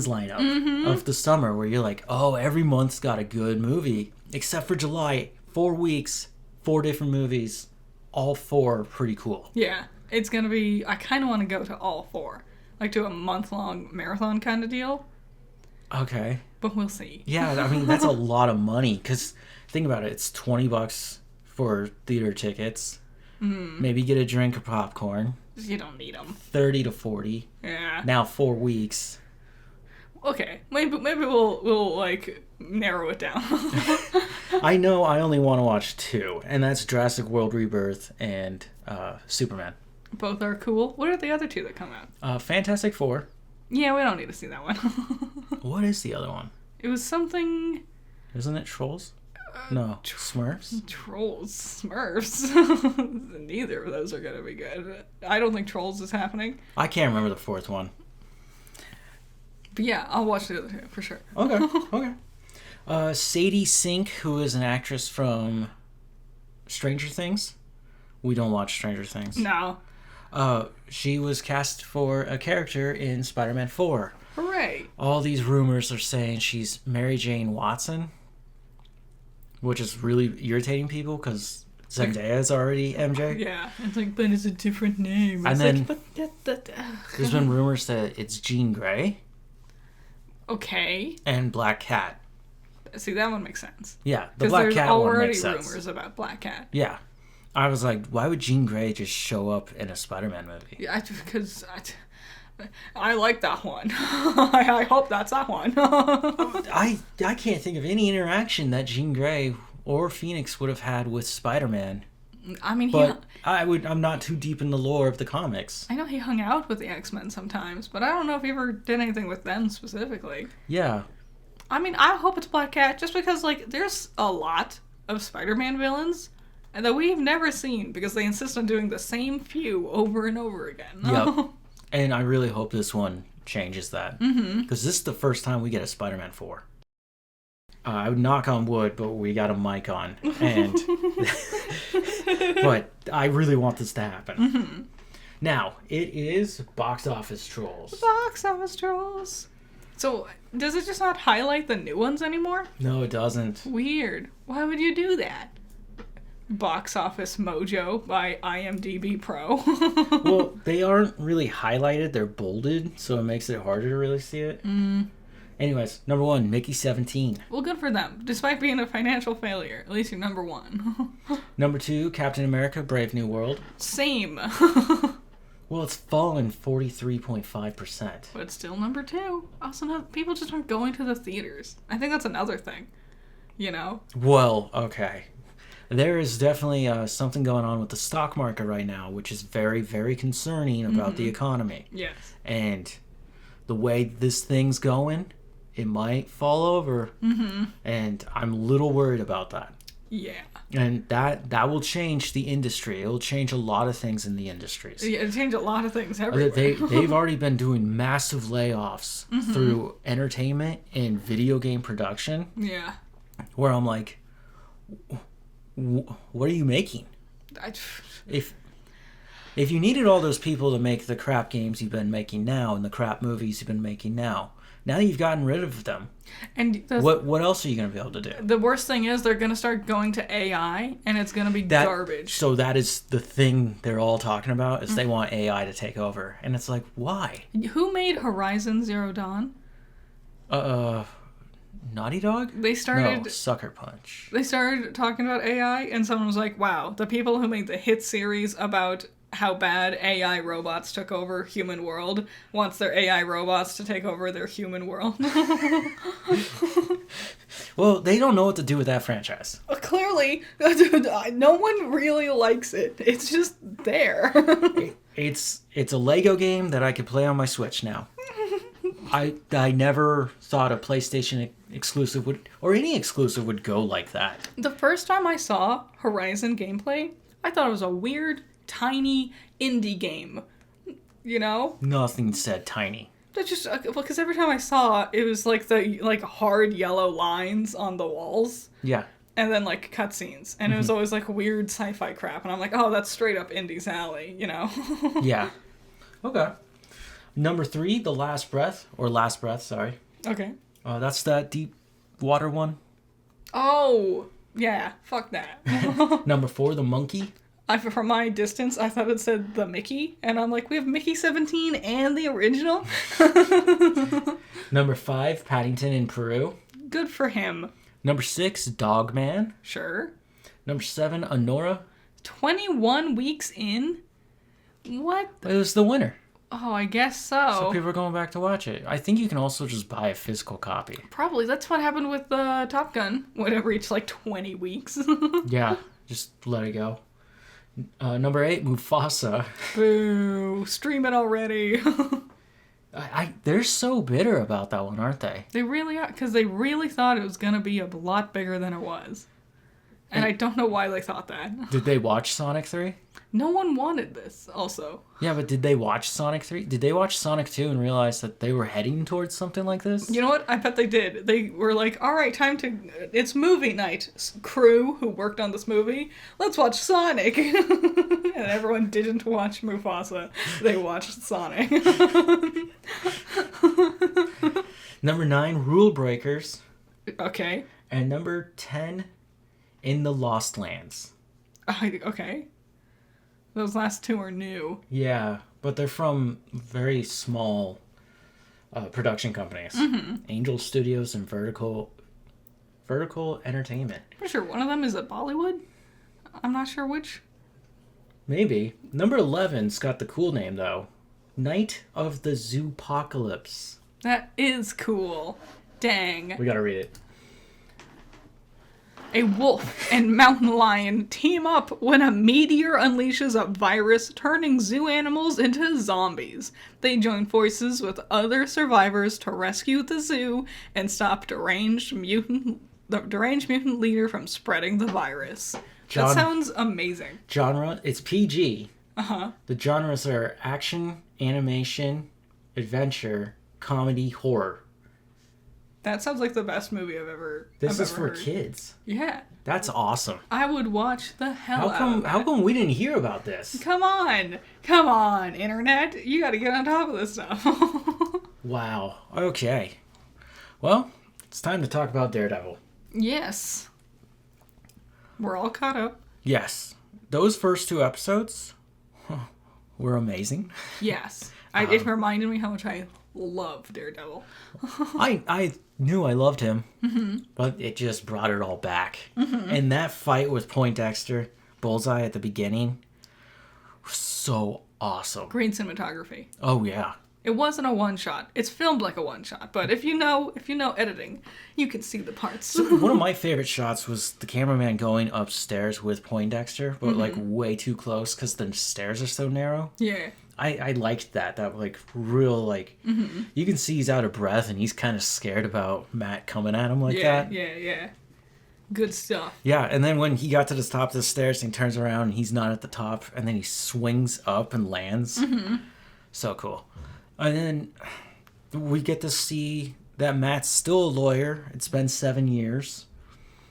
lineup of the summer where you're like, oh, every month's got a good movie. Except for July. 4 weeks, 4 different movies. All 4 pretty cool. Yeah. It's going to be... I kind of want to go to all 4. Like, do a month-long marathon kind of deal. Okay. But we'll see. Yeah, I mean, that's a lot of money. Because, think about it. It's $20 for theater tickets. Maybe get a drink of popcorn. You don't need them. 30 to 40. Yeah. Now 4 weeks. Okay. Maybe we'll narrow it down. I know I only want to watch 2. And that's Jurassic World Rebirth and Superman. Both are cool. What are the other 2 that come out? Fantastic Four. Yeah, we don't need to see that one. What is the other one? It was something... Isn't it Trolls? No. Smurfs? Trolls. Smurfs. Neither of those are going to be good. I don't think Trolls is happening. I can't remember the 4th one. But yeah, I'll watch the other 2 for sure. Okay. Sadie Sink, who is an actress from Stranger Things. We don't watch Stranger Things. No. She was cast for a character in Spider-Man 4. Hooray. All these rumors are saying she's Mary Jane Watson, which is really irritating people because Zendaya's already MJ. Yeah, it's like, but it's a different name. And it's then there's been rumors that it's Jean Grey. Okay. And Black Cat. See, that one makes sense. Yeah, the Black Cat one makes sense. There's already rumors about Black Cat. Yeah. I was like, why would Jean Grey just show up in a Spider-Man movie? Yeah, because I like that one. I hope that's that one. I can't think of any interaction that Jean Grey or Phoenix would have had with Spider-Man. I mean, but I'm not too deep in the lore of the comics. I know he hung out with the X-Men sometimes, but I don't know if he ever did anything with them specifically. Yeah. I mean, I hope it's Black Cat, just because there's a lot of Spider-Man villains and that we've never seen because they insist on doing the same few over and over again. Yep. And I really hope this one changes that. Because this is the first time we get a Spider-Man 4. I would knock on wood, but we got a mic on. And but I really want this to happen. Now, it is Box Office Trolls. Box Office Trolls. So, does it just not highlight the new ones anymore? No, it doesn't. Weird. Why would you do that? Box Office Mojo by IMDb Pro. Well, they aren't really highlighted. They're bolded, so it makes it harder to really see it. Anyways, number 1, Mickey 17. Well, good for them. Despite being a financial failure, at least you're number 1. Number 2, Captain America Brave New World. Same. Well, it's fallen 43.5%. But it's still number 2. Also, people just aren't going to the theaters. I think that's another thing. You know? Well, okay. There is definitely something going on with the stock market right now, which is very, very concerning about the economy. Yes. And the way this thing's going, it might fall over. And I'm a little worried about that. Yeah. And that will change the industry. It'll change a lot of things in the industries. Yeah, it'll change a lot of things everywhere. They've already been doing massive layoffs through entertainment and video game production. Yeah. Where I'm like, what are you making? If you needed all those people to make the crap games you've been making now and the crap movies you've been making now that you've gotten rid of them, and what else are you going to be able to do? The worst thing is they're going to start going to AI, and it's going to be garbage. So that is the thing they're all talking about, is they want AI to take over. And it's like, why? Who made Horizon Zero Dawn? Naughty Dog? They started... No, Sucker Punch. They started talking about AI, and someone was like, wow, the people who made the hit series about how bad AI robots took over human world wants their AI robots to take over their human world. Well, they don't know what to do with that franchise. Clearly, no one really likes it. It's just there. It's a Lego game that I could play on my Switch now. I never thought a PlayStation exclusive would, or any exclusive would go like that. The first time I saw Horizon gameplay, I thought it was a weird, tiny indie game. You know? Nothing said tiny. That's just because every time I saw it was like the like hard yellow lines on the walls. Yeah. And then, like, cutscenes. And it was always, like, weird sci-fi crap. And I'm like, oh, that's straight up Indy's alley, you know? Yeah. Okay. Number 3, The Last Breath. Or Last Breath, sorry. Okay. That's that deep water one. Oh, yeah. Fuck that. Number 4, The Monkey. From my distance, I thought it said the Mickey. And I'm like, we have Mickey 17 and the original? Number 5, Paddington in Peru. Good for him. Number 6, Dogman. Sure. Number 7, Anora. 21 weeks in? What? It was the winner. Oh, I guess so. So people are going back to watch it. I think you can also just buy a physical copy. Probably. That's what happened with Top Gun when it reached like 20 weeks. Yeah, just let it go. Number 8, Mufasa. Boo. Stream it already. They're so bitter about that one, aren't they? They really are, because they really thought it was going to be a lot bigger than it was. And I don't know why they thought that. Did they watch Sonic 3? No one wanted this, also. Yeah, but did they watch Sonic 3? Did they watch Sonic 2 and realize that they were heading towards something like this? You know what? I bet they did. They were like, all right, time to... It's movie night. Crew who worked on this movie, let's watch Sonic. And everyone didn't watch Mufasa. They watched Sonic. Number 9, Rule Breakers. Okay. And number 10, In the Lost Lands. Okay. Those last two are new. Yeah, but they're from very small production companies. Mm-hmm. Angel Studios and Vertical Entertainment. I'm sure one of them is at Bollywood. I'm not sure which. Maybe. Number 11's got the cool name, though. Night of the Zoopocalypse. That is cool. Dang. We gotta read it. A wolf and mountain lion team up when a meteor unleashes a virus, turning zoo animals into zombies. They join forces with other survivors to rescue the zoo and stop the deranged mutant leader from spreading the virus. That sounds amazing. Genre, it's PG. Uh-huh. The genres are action, animation, adventure, comedy, horror. That sounds like the best movie I've ever This is ever for heard. kids. Yeah. That's awesome. I would watch the hell out of that. How come we didn't hear about this? Come on, internet. You gotta get on top of this stuff. Wow. Okay. Well, it's time to talk about Daredevil. Yes. We're all caught up. Yes. Those first 2 episodes were amazing. Yes. It reminded me how much I love Daredevil. I knew I loved him, but it just brought it all back. Mm-hmm. And that fight with Poindexter, Bullseye at the beginning, was so awesome. Great cinematography. Oh yeah. It wasn't a one-shot. It's filmed like a one-shot, but if you know editing, you can see the parts. So one of my favorite shots was the cameraman going upstairs with Poindexter, but like way too close because the stairs are so narrow. Yeah. I liked that. That like real like you can see he's out of breath and he's kind of scared about Matt coming at him like that. Yeah. Good stuff. Yeah, and then when he got to the top of the stairs and he turns around and he's not at the top and then he swings up and lands. Mm-hmm. So cool. And then we get to see that Matt's still a lawyer. It's been 7 years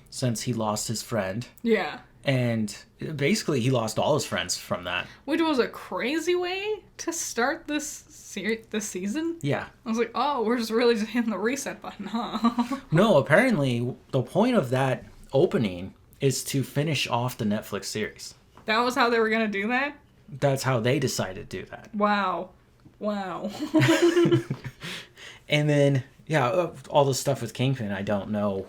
since he lost his friend. Yeah. And basically, he lost all his friends from that. Which was a crazy way to start this season. Yeah. I was like, oh, we're just really just hitting the reset button, huh? No, apparently, the point of that opening is to finish off the Netflix series. That was how they were going to do that? That's how they decided to do that. Wow. And then, yeah, all the stuff with Kingpin, I don't know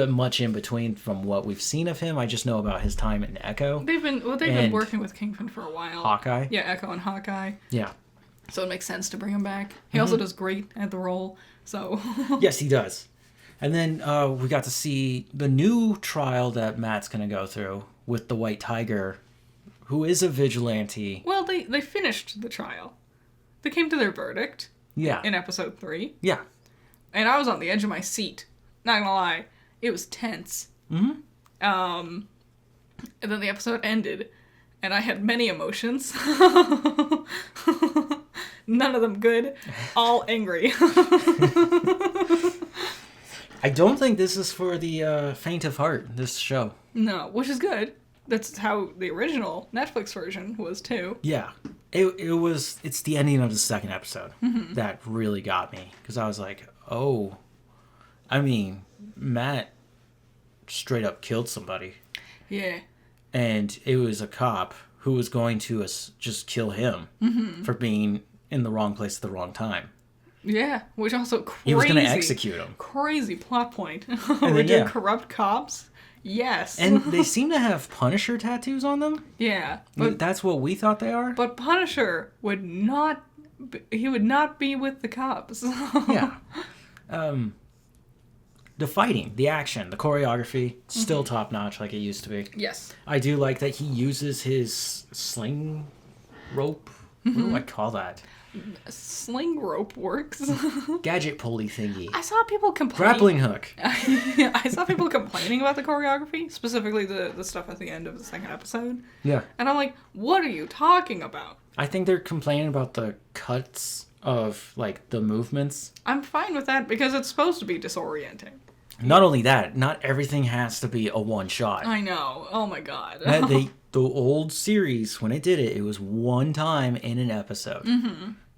much in between from what we've seen of him. I just know about his time in Echo. They've been working with Kingpin for a while. Hawkeye. Yeah, Echo and Hawkeye. Yeah. So it makes sense to bring him back. He also does great at the role. So. Yes, he does. And then we got to see the new trial that Matt's going to go through with the White Tiger, who is a vigilante. Well, they finished the trial. They came to their verdict. Yeah. In episode 3. Yeah. And I was on the edge of my seat. Not gonna lie. It was tense. Mm-hmm. And then the episode ended, and I had many emotions. None of them good. All angry. I don't think this is for the faint of heart, this show. No, which is good. That's how the original Netflix version was too. Yeah. It's the ending of the second episode that really got me. Because I was like, oh. I mean, Matt straight up killed somebody. Yeah. And it was a cop who was going to just kill him for being in the wrong place at the wrong time. Yeah, which also crazy. He was going to execute him. Crazy plot point. And We're then, doing corrupt cops. Yes. And they seem to have Punisher tattoos on them. yeah, But that's what we thought they are. but Punisher would not. He would not be with the cops. Yeah. The fighting, the action, the choreography, still top notch like it used to be. Yes. I do like that he uses his sling rope. What do I call that? Sling rope works. Gadget pulley thingy. I saw people complain. Grappling hook. I saw people complaining about the choreography, specifically the stuff at the end of the second episode. Yeah. And I'm like, what are you talking about? I think they're complaining about the cuts of, like, the movements. I'm fine with that because it's supposed to be disorienting. Not only that, not everything has to be a one shot. I know. Oh my god. The old series, when it did it, it was one time in an episode.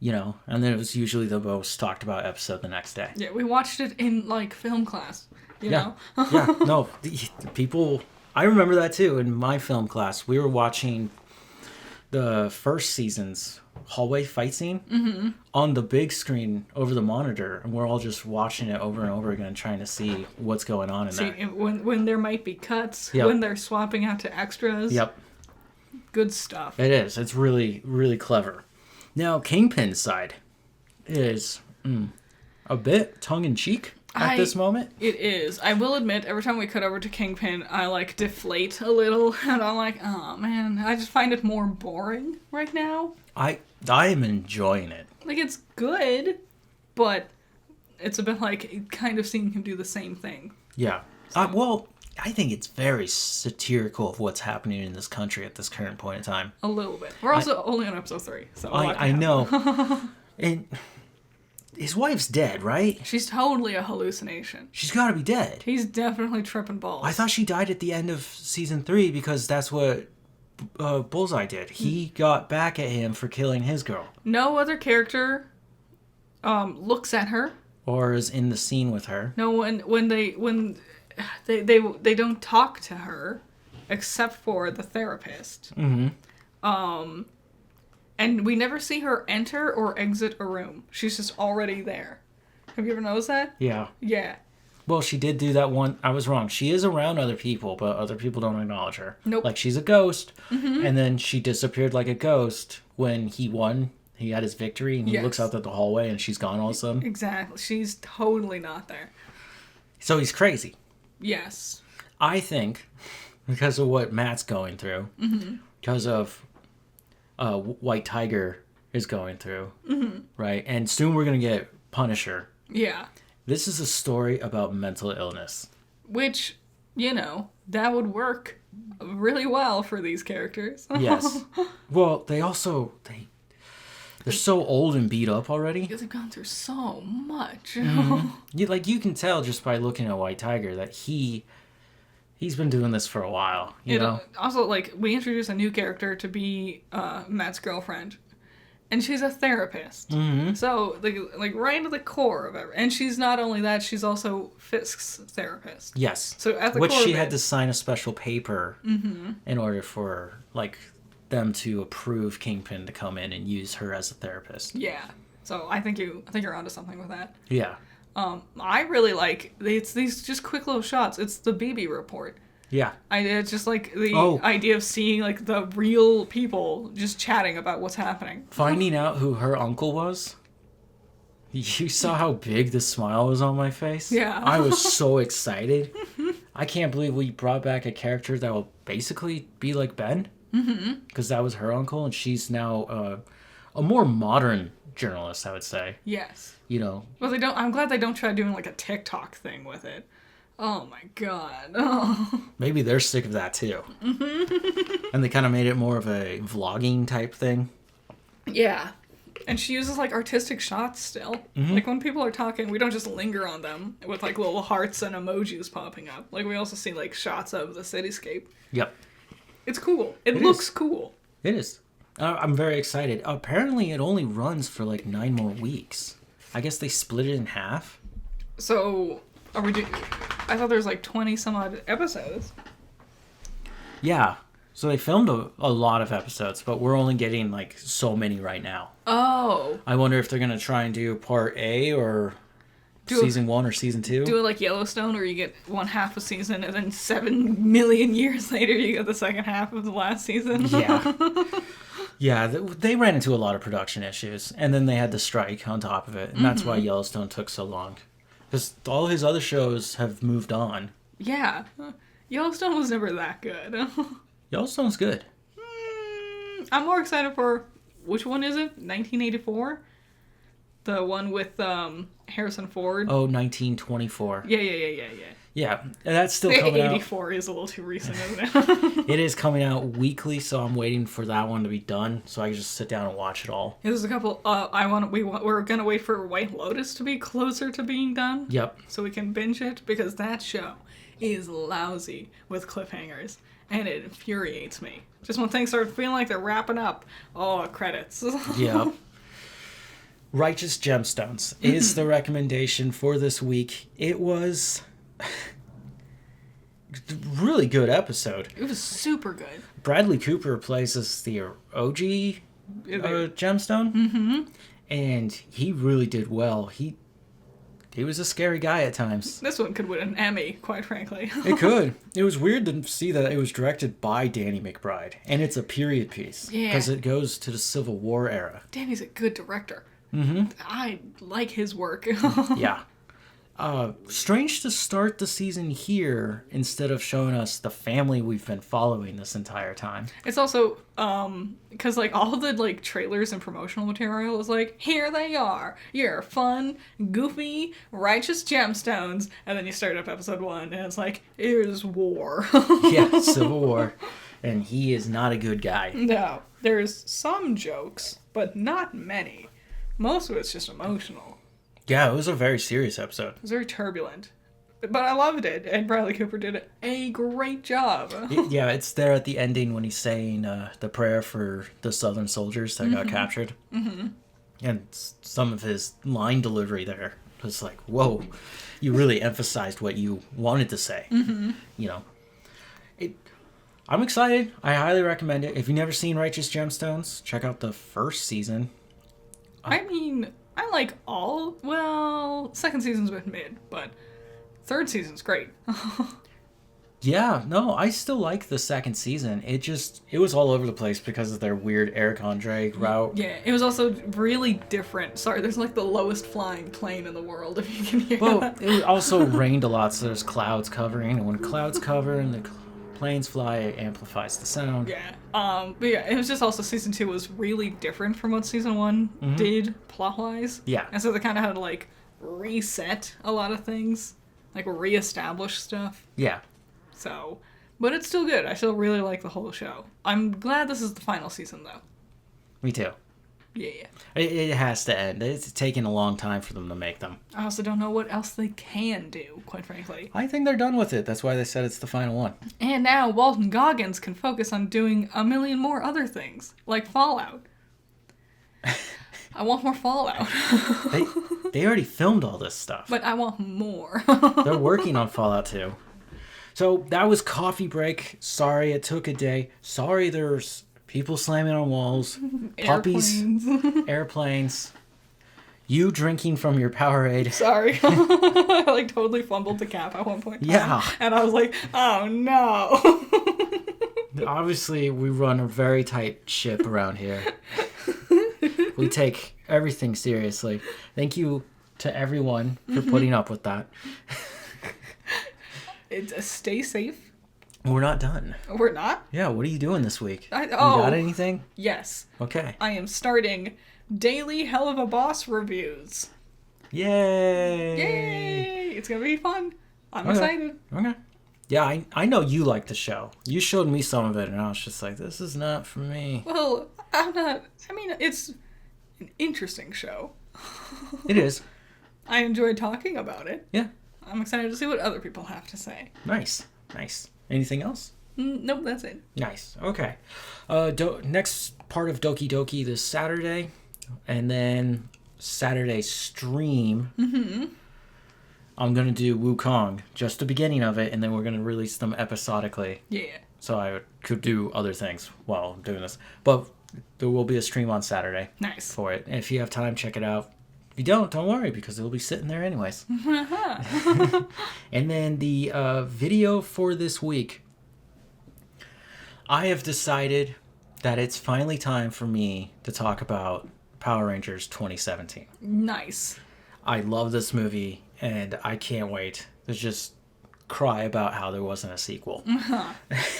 You know, and then it was usually the most talked about episode the next day. Yeah, we watched it in, like, film class, you know? Yeah, no, people, I remember that too. In my film class, we were watching the first season's hallway fight scene on the big screen over the monitor, and we're all just watching it over and over again, trying to see what's going on in there. When there might be cuts, Yep. when they're swapping out to extras. Yep, Good stuff. it is. It's really, really clever. Now, Kingpin's side is a bit tongue-in-cheek at this moment. It is. I will admit, every time we cut over to Kingpin, I, like, deflate a little, and I'm like, oh, man, I just find it more boring right now. I am enjoying it. Like, it's good, but it's a bit like kind of seeing him do the same thing. Yeah. Well, I think it's very satirical of what's happening in this country at this current point in time. A little bit. We're also only on episode 3, so I know. And his wife's dead, right? She's totally a hallucination. She's got to be dead. He's definitely tripping balls. I thought she died at the end of season 3 because that's what Bullseye did. He got back at him for killing his girl. No other character looks at her. Or is in the scene with her. No, when they don't talk to her, except for the therapist. And we never see her enter or exit a room. She's just already there. Have you ever noticed that? Yeah. Yeah. Well, she did do that one. I was wrong. She is around other people, but other people don't acknowledge her. Nope. Like, she's a ghost, and then she disappeared like a ghost when he won. He had his victory, and he looks out at the hallway, and she's gone all of a sudden. Exactly. She's totally not there. So he's crazy. Yes. I think, because of what Matt's going through, because of White Tiger is going through, right? And soon we're going to get Punisher. Yeah. This is a story about mental illness. Which, you know, that would work really well for these characters. Yes. Well, they're so old and beat up already. Because they've gone through so much. You can tell just by looking at White Tiger that he's been doing this for a while, you know? Also, like, we introduce a new character to be Matt's girlfriend. And she's a therapist. So, like right at the core of it. And she's not only that, she's also Fisk's therapist. Yes. So at the Which core she of had it- to sign a special paper in order for, like, them to approve Kingpin to come in and use her as a therapist. Yeah. So I think you're onto something with that. Yeah. I really like it's these just quick little shots. It's the BB report. Yeah. It's just like the Oh. idea of seeing like the real people just chatting about what's happening. Finding out who her uncle was. You saw how big the smile was on my face? Yeah. I was so excited. I can't believe we brought back a character that will basically be like Ben. Because that was her uncle, and she's now a more modern journalist, I would say. Yes. You know. Well, I'm glad they don't try doing like a TikTok thing with it. Oh my god. Oh. Maybe they're sick of that too. And they kind of made it more of a vlogging type thing. Yeah. And she uses like artistic shots still. Like when people are talking, we don't just linger on them with like little hearts and emojis popping up. Like we also see like shots of the cityscape. Yep. It's cool. It looks cool. It is. I'm very excited. Apparently, it only runs for like 9 more weeks. I guess they split it in half. So, are we I thought there was like 20 some odd episodes. Yeah. So they filmed a lot of episodes, but we're only getting like so many right now. Oh. I wonder if they're going to try and do part A or season 1 or season 2. Do it like Yellowstone, where you get one half a season and then 7 million years later you get the second half of the last season. Yeah. Yeah, they ran into a lot of production issues, and then they had the strike on top of it, and that's why Yellowstone took so long. Because all his other shows have moved on. Yeah. Yellowstone was never that good. Yellowstone's good. I'm more excited for, which one is it? 1984? The one with Harrison Ford? Oh, 1924. Yeah. Yeah, and that's still coming out. 84 is a little too recent, isn't it? It is coming out weekly, so I'm waiting for that one to be done, so I can just sit down and watch it all. There's a couple. We're gonna wait for White Lotus to be closer to being done. Yep. So we can binge it, because that show is lousy with cliffhangers, and it infuriates me. Just when things start feeling like they're wrapping up, credits. Yep. Righteous Gemstones is the recommendation for this week. It was really good episode. It was super good. Bradley Cooper plays as the OG gemstone, and he really did well. He was a scary guy at times. This one could win an Emmy, quite frankly. It could. It was weird to see that it was directed by Danny McBride, and it's a period piece because it goes to the Civil War era. Danny's a good director. I like his work. Yeah. Strange to start the season here instead of showing us the family we've been following this entire time. It's also because like all the like trailers and promotional material is like, here they are, your fun, goofy, righteous gemstones, and then you start up episode 1 and it's like, here's war. Yeah, Civil War, and he is not a good guy. No, there's some jokes, but not many. Most of it's just emotional. Yeah, it was a very serious episode. It was very turbulent. But I loved it, and Bradley Cooper did a great job. Yeah, it's there at the ending when he's saying the prayer for the Southern soldiers that got captured. And some of his line delivery there was like, whoa, you really emphasized what you wanted to say. You know, I'm excited. I highly recommend it. If you've never seen Righteous Gemstones, check out the first season. I mean, I like second season's a bit mid, but third season's great. Yeah, no, I still like the second season. It was all over the place because of their weird Eric Andre route. Yeah, it was also really different. Sorry, there's like the lowest flying plane in the world, if you can hear that. It also rained a lot, so there's clouds covering, and when clouds cover and the planes fly, it amplifies the sound. Yeah. But yeah, it was just also season 2 was really different from what season 1 did plot-wise. Yeah. And so they kind of had to like reset a lot of things, like reestablish stuff. Yeah. So, but it's still good. I still really like the whole show. I'm glad this is the final season though. Me too. Yeah. It has to end. It's taken a long time for them to make them. I also don't know what else they can do, quite frankly. I think they're done with it. That's why they said it's the final one. And now Walton Goggins can focus on doing a million more other things, like Fallout. I want more Fallout. They already filmed all this stuff. But I want more. They're working on Fallout 2. So that was Coffee Break. Sorry it took a day. Sorry there's people slamming on walls. Puppies. Airplanes. You drinking from your Powerade. Sorry. I like totally fumbled the cap at one point. Yeah. And I was like, oh no. Obviously, we run a very tight ship around here. We take everything seriously. Thank you to everyone for putting up with that. Stay safe. We're not done. We're not? Yeah, what are you doing this week? You oh. got anything? Yes. Okay. I am starting daily Hell of a Boss reviews. Yay! Yay! It's going to be fun. I'm excited. Okay. Yeah, I know you like the show. You showed me some of it, and I was just like, this is not for me. Well, I'm not... I mean, it's an interesting show. It is. I enjoyed talking about it. Yeah. I'm excited to see what other people have to say. Nice. Anything else? Nope, that's it. Nice. Okay. Next part of Doki Doki this Saturday, and then Saturday stream. Mm-hmm. I'm gonna do Wukong, just the beginning of it, and then we're gonna release them episodically. Yeah. So I could do other things while I'm doing this, but there will be a stream on Saturday. Nice. For it. And if you have time, check it out. If you don't worry, because it'll be sitting there anyways. And then the video for this week. I have decided that it's finally time for me to talk about Power Rangers 2017. Nice. I love this movie, and I can't wait to just cry about how there wasn't a sequel.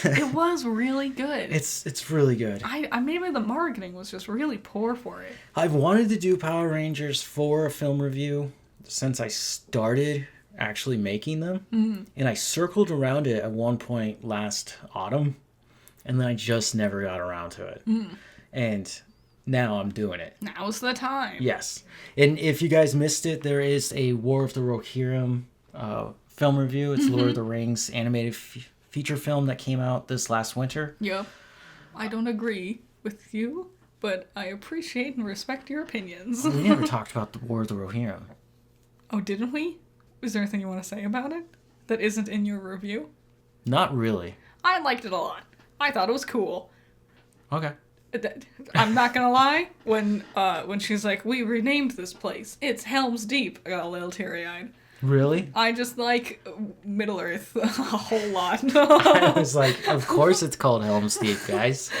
It was really good. It's really good. I maybe the marketing was just really poor for it. I've wanted to do Power Rangers for a film review since I started actually making them. Mm. And I circled around it at one point last autumn, and then I just never got around to it. Mm. And now I'm doing it. Now's the time. Yes. And if you guys missed it, there is a War of the Rohirrim film review. It's Lord of the Rings animated feature film that came out this last winter. Yep. I don't agree with you, but I appreciate and respect your opinions. We never talked about the War of the Rohirrim. Oh, didn't we? Is there anything you want to say about it that isn't in your review? Not really. I liked it a lot. I thought it was cool. Okay. I'm not gonna lie. When she's like, we renamed this place. It's Helm's Deep. I got a little teary-eyed. Really? I just like Middle Earth a whole lot. I was like, of course it's called Helm's Deep, guys.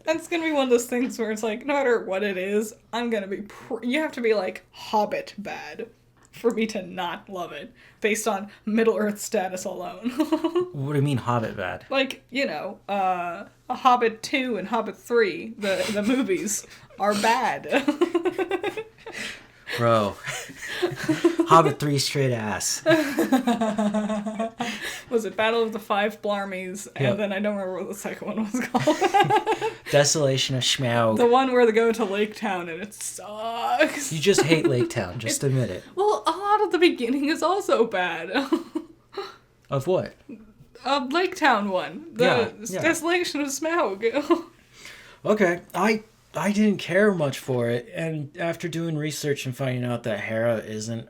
That's gonna be one of those things where it's like, no matter what it is, I'm gonna be. You have to be like Hobbit bad for me to not love it, based on Middle Earth status alone. What do you mean Hobbit bad? Like, a Hobbit 2 and Hobbit 3, the movies, are bad. Bro. Hobbit 3 straight ass. Was it Battle of the Five Blarmies? And Yep. then I don't remember what the second one was called. Desolation of Schmaug. The one where they go to Lake Town and it sucks. You just hate Lake Town, just admit it. Well, a lot of the beginning is also bad. Of what? Lake Town one. The Yeah. Desolation of Smaug. Okay, I didn't care much for it, and after doing research and finding out that Hera isn't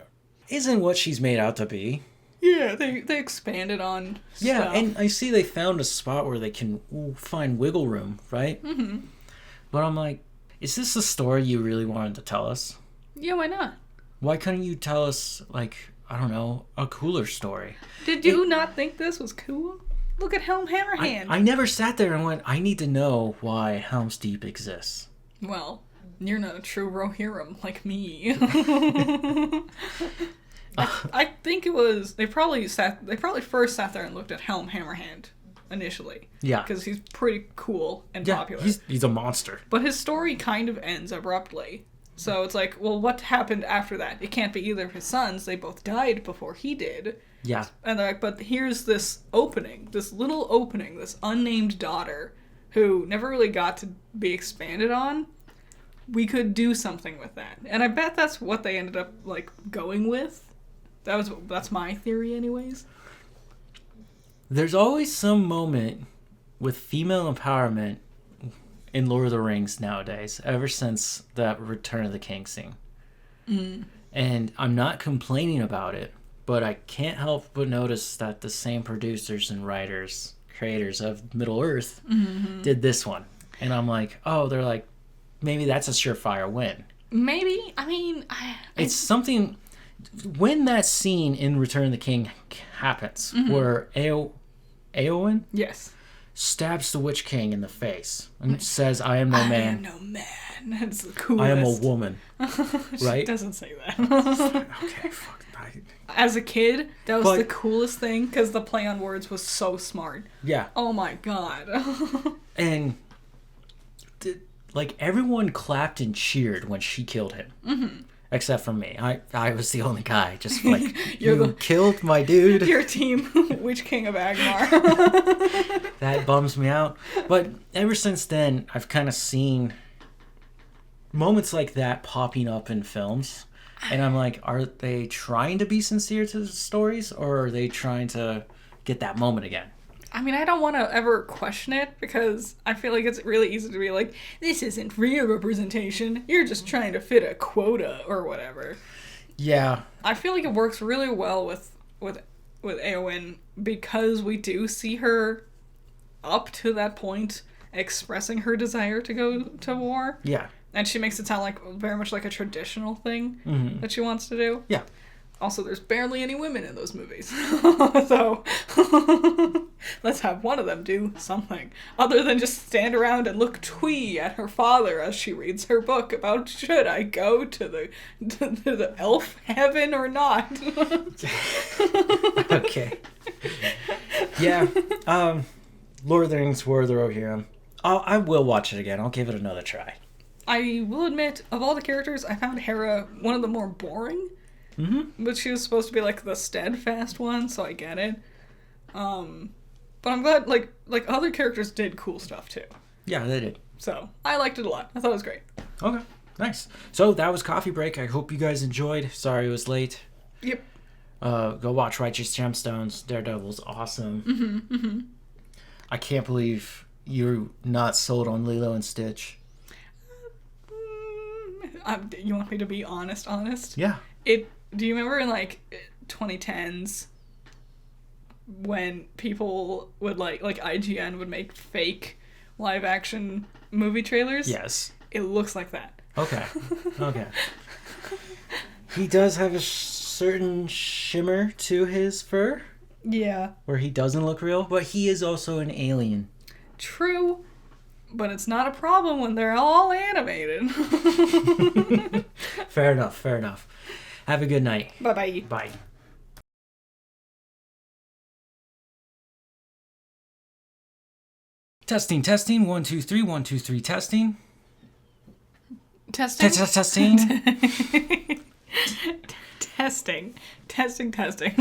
what she's made out to be. Yeah, they expanded on Yeah, stuff. and I see they found a spot where they can find wiggle room, right? Mm-hmm. But I'm like, is this the story you really wanted to tell us? Yeah, why not? Why couldn't you tell us, like, I don't know, a cooler story? Did you not think this was cool? Look at Helm Hammerhand. I never sat there and went, I need to know why Helm's Deep exists. Well, you're not a true Rohirrim like me. I think it was they probably first sat there and looked at Helm Hammerhand initially. Yeah. Because he's pretty cool and popular. He's a monster. But his story kind of ends abruptly. So it's like, well, what happened after that? It can't be either of his sons. They both died before he did. Yeah. And they're like, but here's this opening, this little opening, this unnamed daughter who never really got to be expanded on. We could do something with that. And I bet that's what they ended up, like, going with. That's my theory anyways. There's always some moment with female empowerment in Lord of the Rings nowadays, ever since that Return of the King scene. Mm. And I'm not complaining about it, but I can't help but notice that the same producers and creators of Middle Earth did this one. And I'm like, oh, they're like, maybe that's a surefire win. Maybe. I mean, it's something... When that scene in Return of the King happens, where Eowyn yes. stabs the Witch King in the face and says, I am no man. I am no man. That's the coolest. I am a woman. She right? doesn't say that. Okay, fuck. As a kid, that was the coolest thing because the play on words was so smart. Yeah. Oh my god. And like everyone clapped and cheered when she killed him. Mm-hmm. Except for me. I was the only guy. Just like, You're you killed my dude. Your team, Witch King of Agmar. That bums me out. But ever since then, I've kind of seen moments like that popping up in films. And I'm like, are they trying to be sincere to the stories? Or are they trying to get that moment again? I mean, I don't want to ever question it because I feel like it's really easy to be like, this isn't real representation. You're just trying to fit a quota or whatever. Yeah. I feel like it works really well with Eowyn because we do see her up to that point expressing her desire to go to war. Yeah. And she makes it sound like very much like a traditional thing that she wants to do. Yeah. Also, there's barely any women in those movies. So, let's have one of them do something. Other than just stand around and look twee at her father as she reads her book about should I go to the elf heaven or not. Okay. Yeah. Lord of the Rings, War of the Rohirrim. I will watch it again. I'll give it another try. I will admit, of all the characters, I found Hera one of the more boring. Mm-hmm. But she was supposed to be like the steadfast one, so I get it. But I'm glad like other characters did cool stuff too. Yeah, they did. So I liked it a lot. I thought it was great. Okay, nice. So that was Coffee Break. I hope you guys enjoyed. Sorry it was late. Yep. Go watch Righteous Gemstones. Daredevil's awesome. Mm-hmm, mm-hmm. I can't believe you're not sold on Lilo and Stitch. You want me to be honest? Yeah. Do you remember in like 2010s when people would like IGN would make fake live action movie trailers? Yes. It looks like that. Okay. Okay. He does have a certain shimmer to his fur. Yeah. Where he doesn't look real, but he is also an alien. True. But it's not a problem when they're all animated. Fair enough, fair enough. Have a good night. Bye-bye. Bye. Testing, testing. 1, 2, 3, 1, 2, 3, testing. Testing? Testing. Testing. Testing.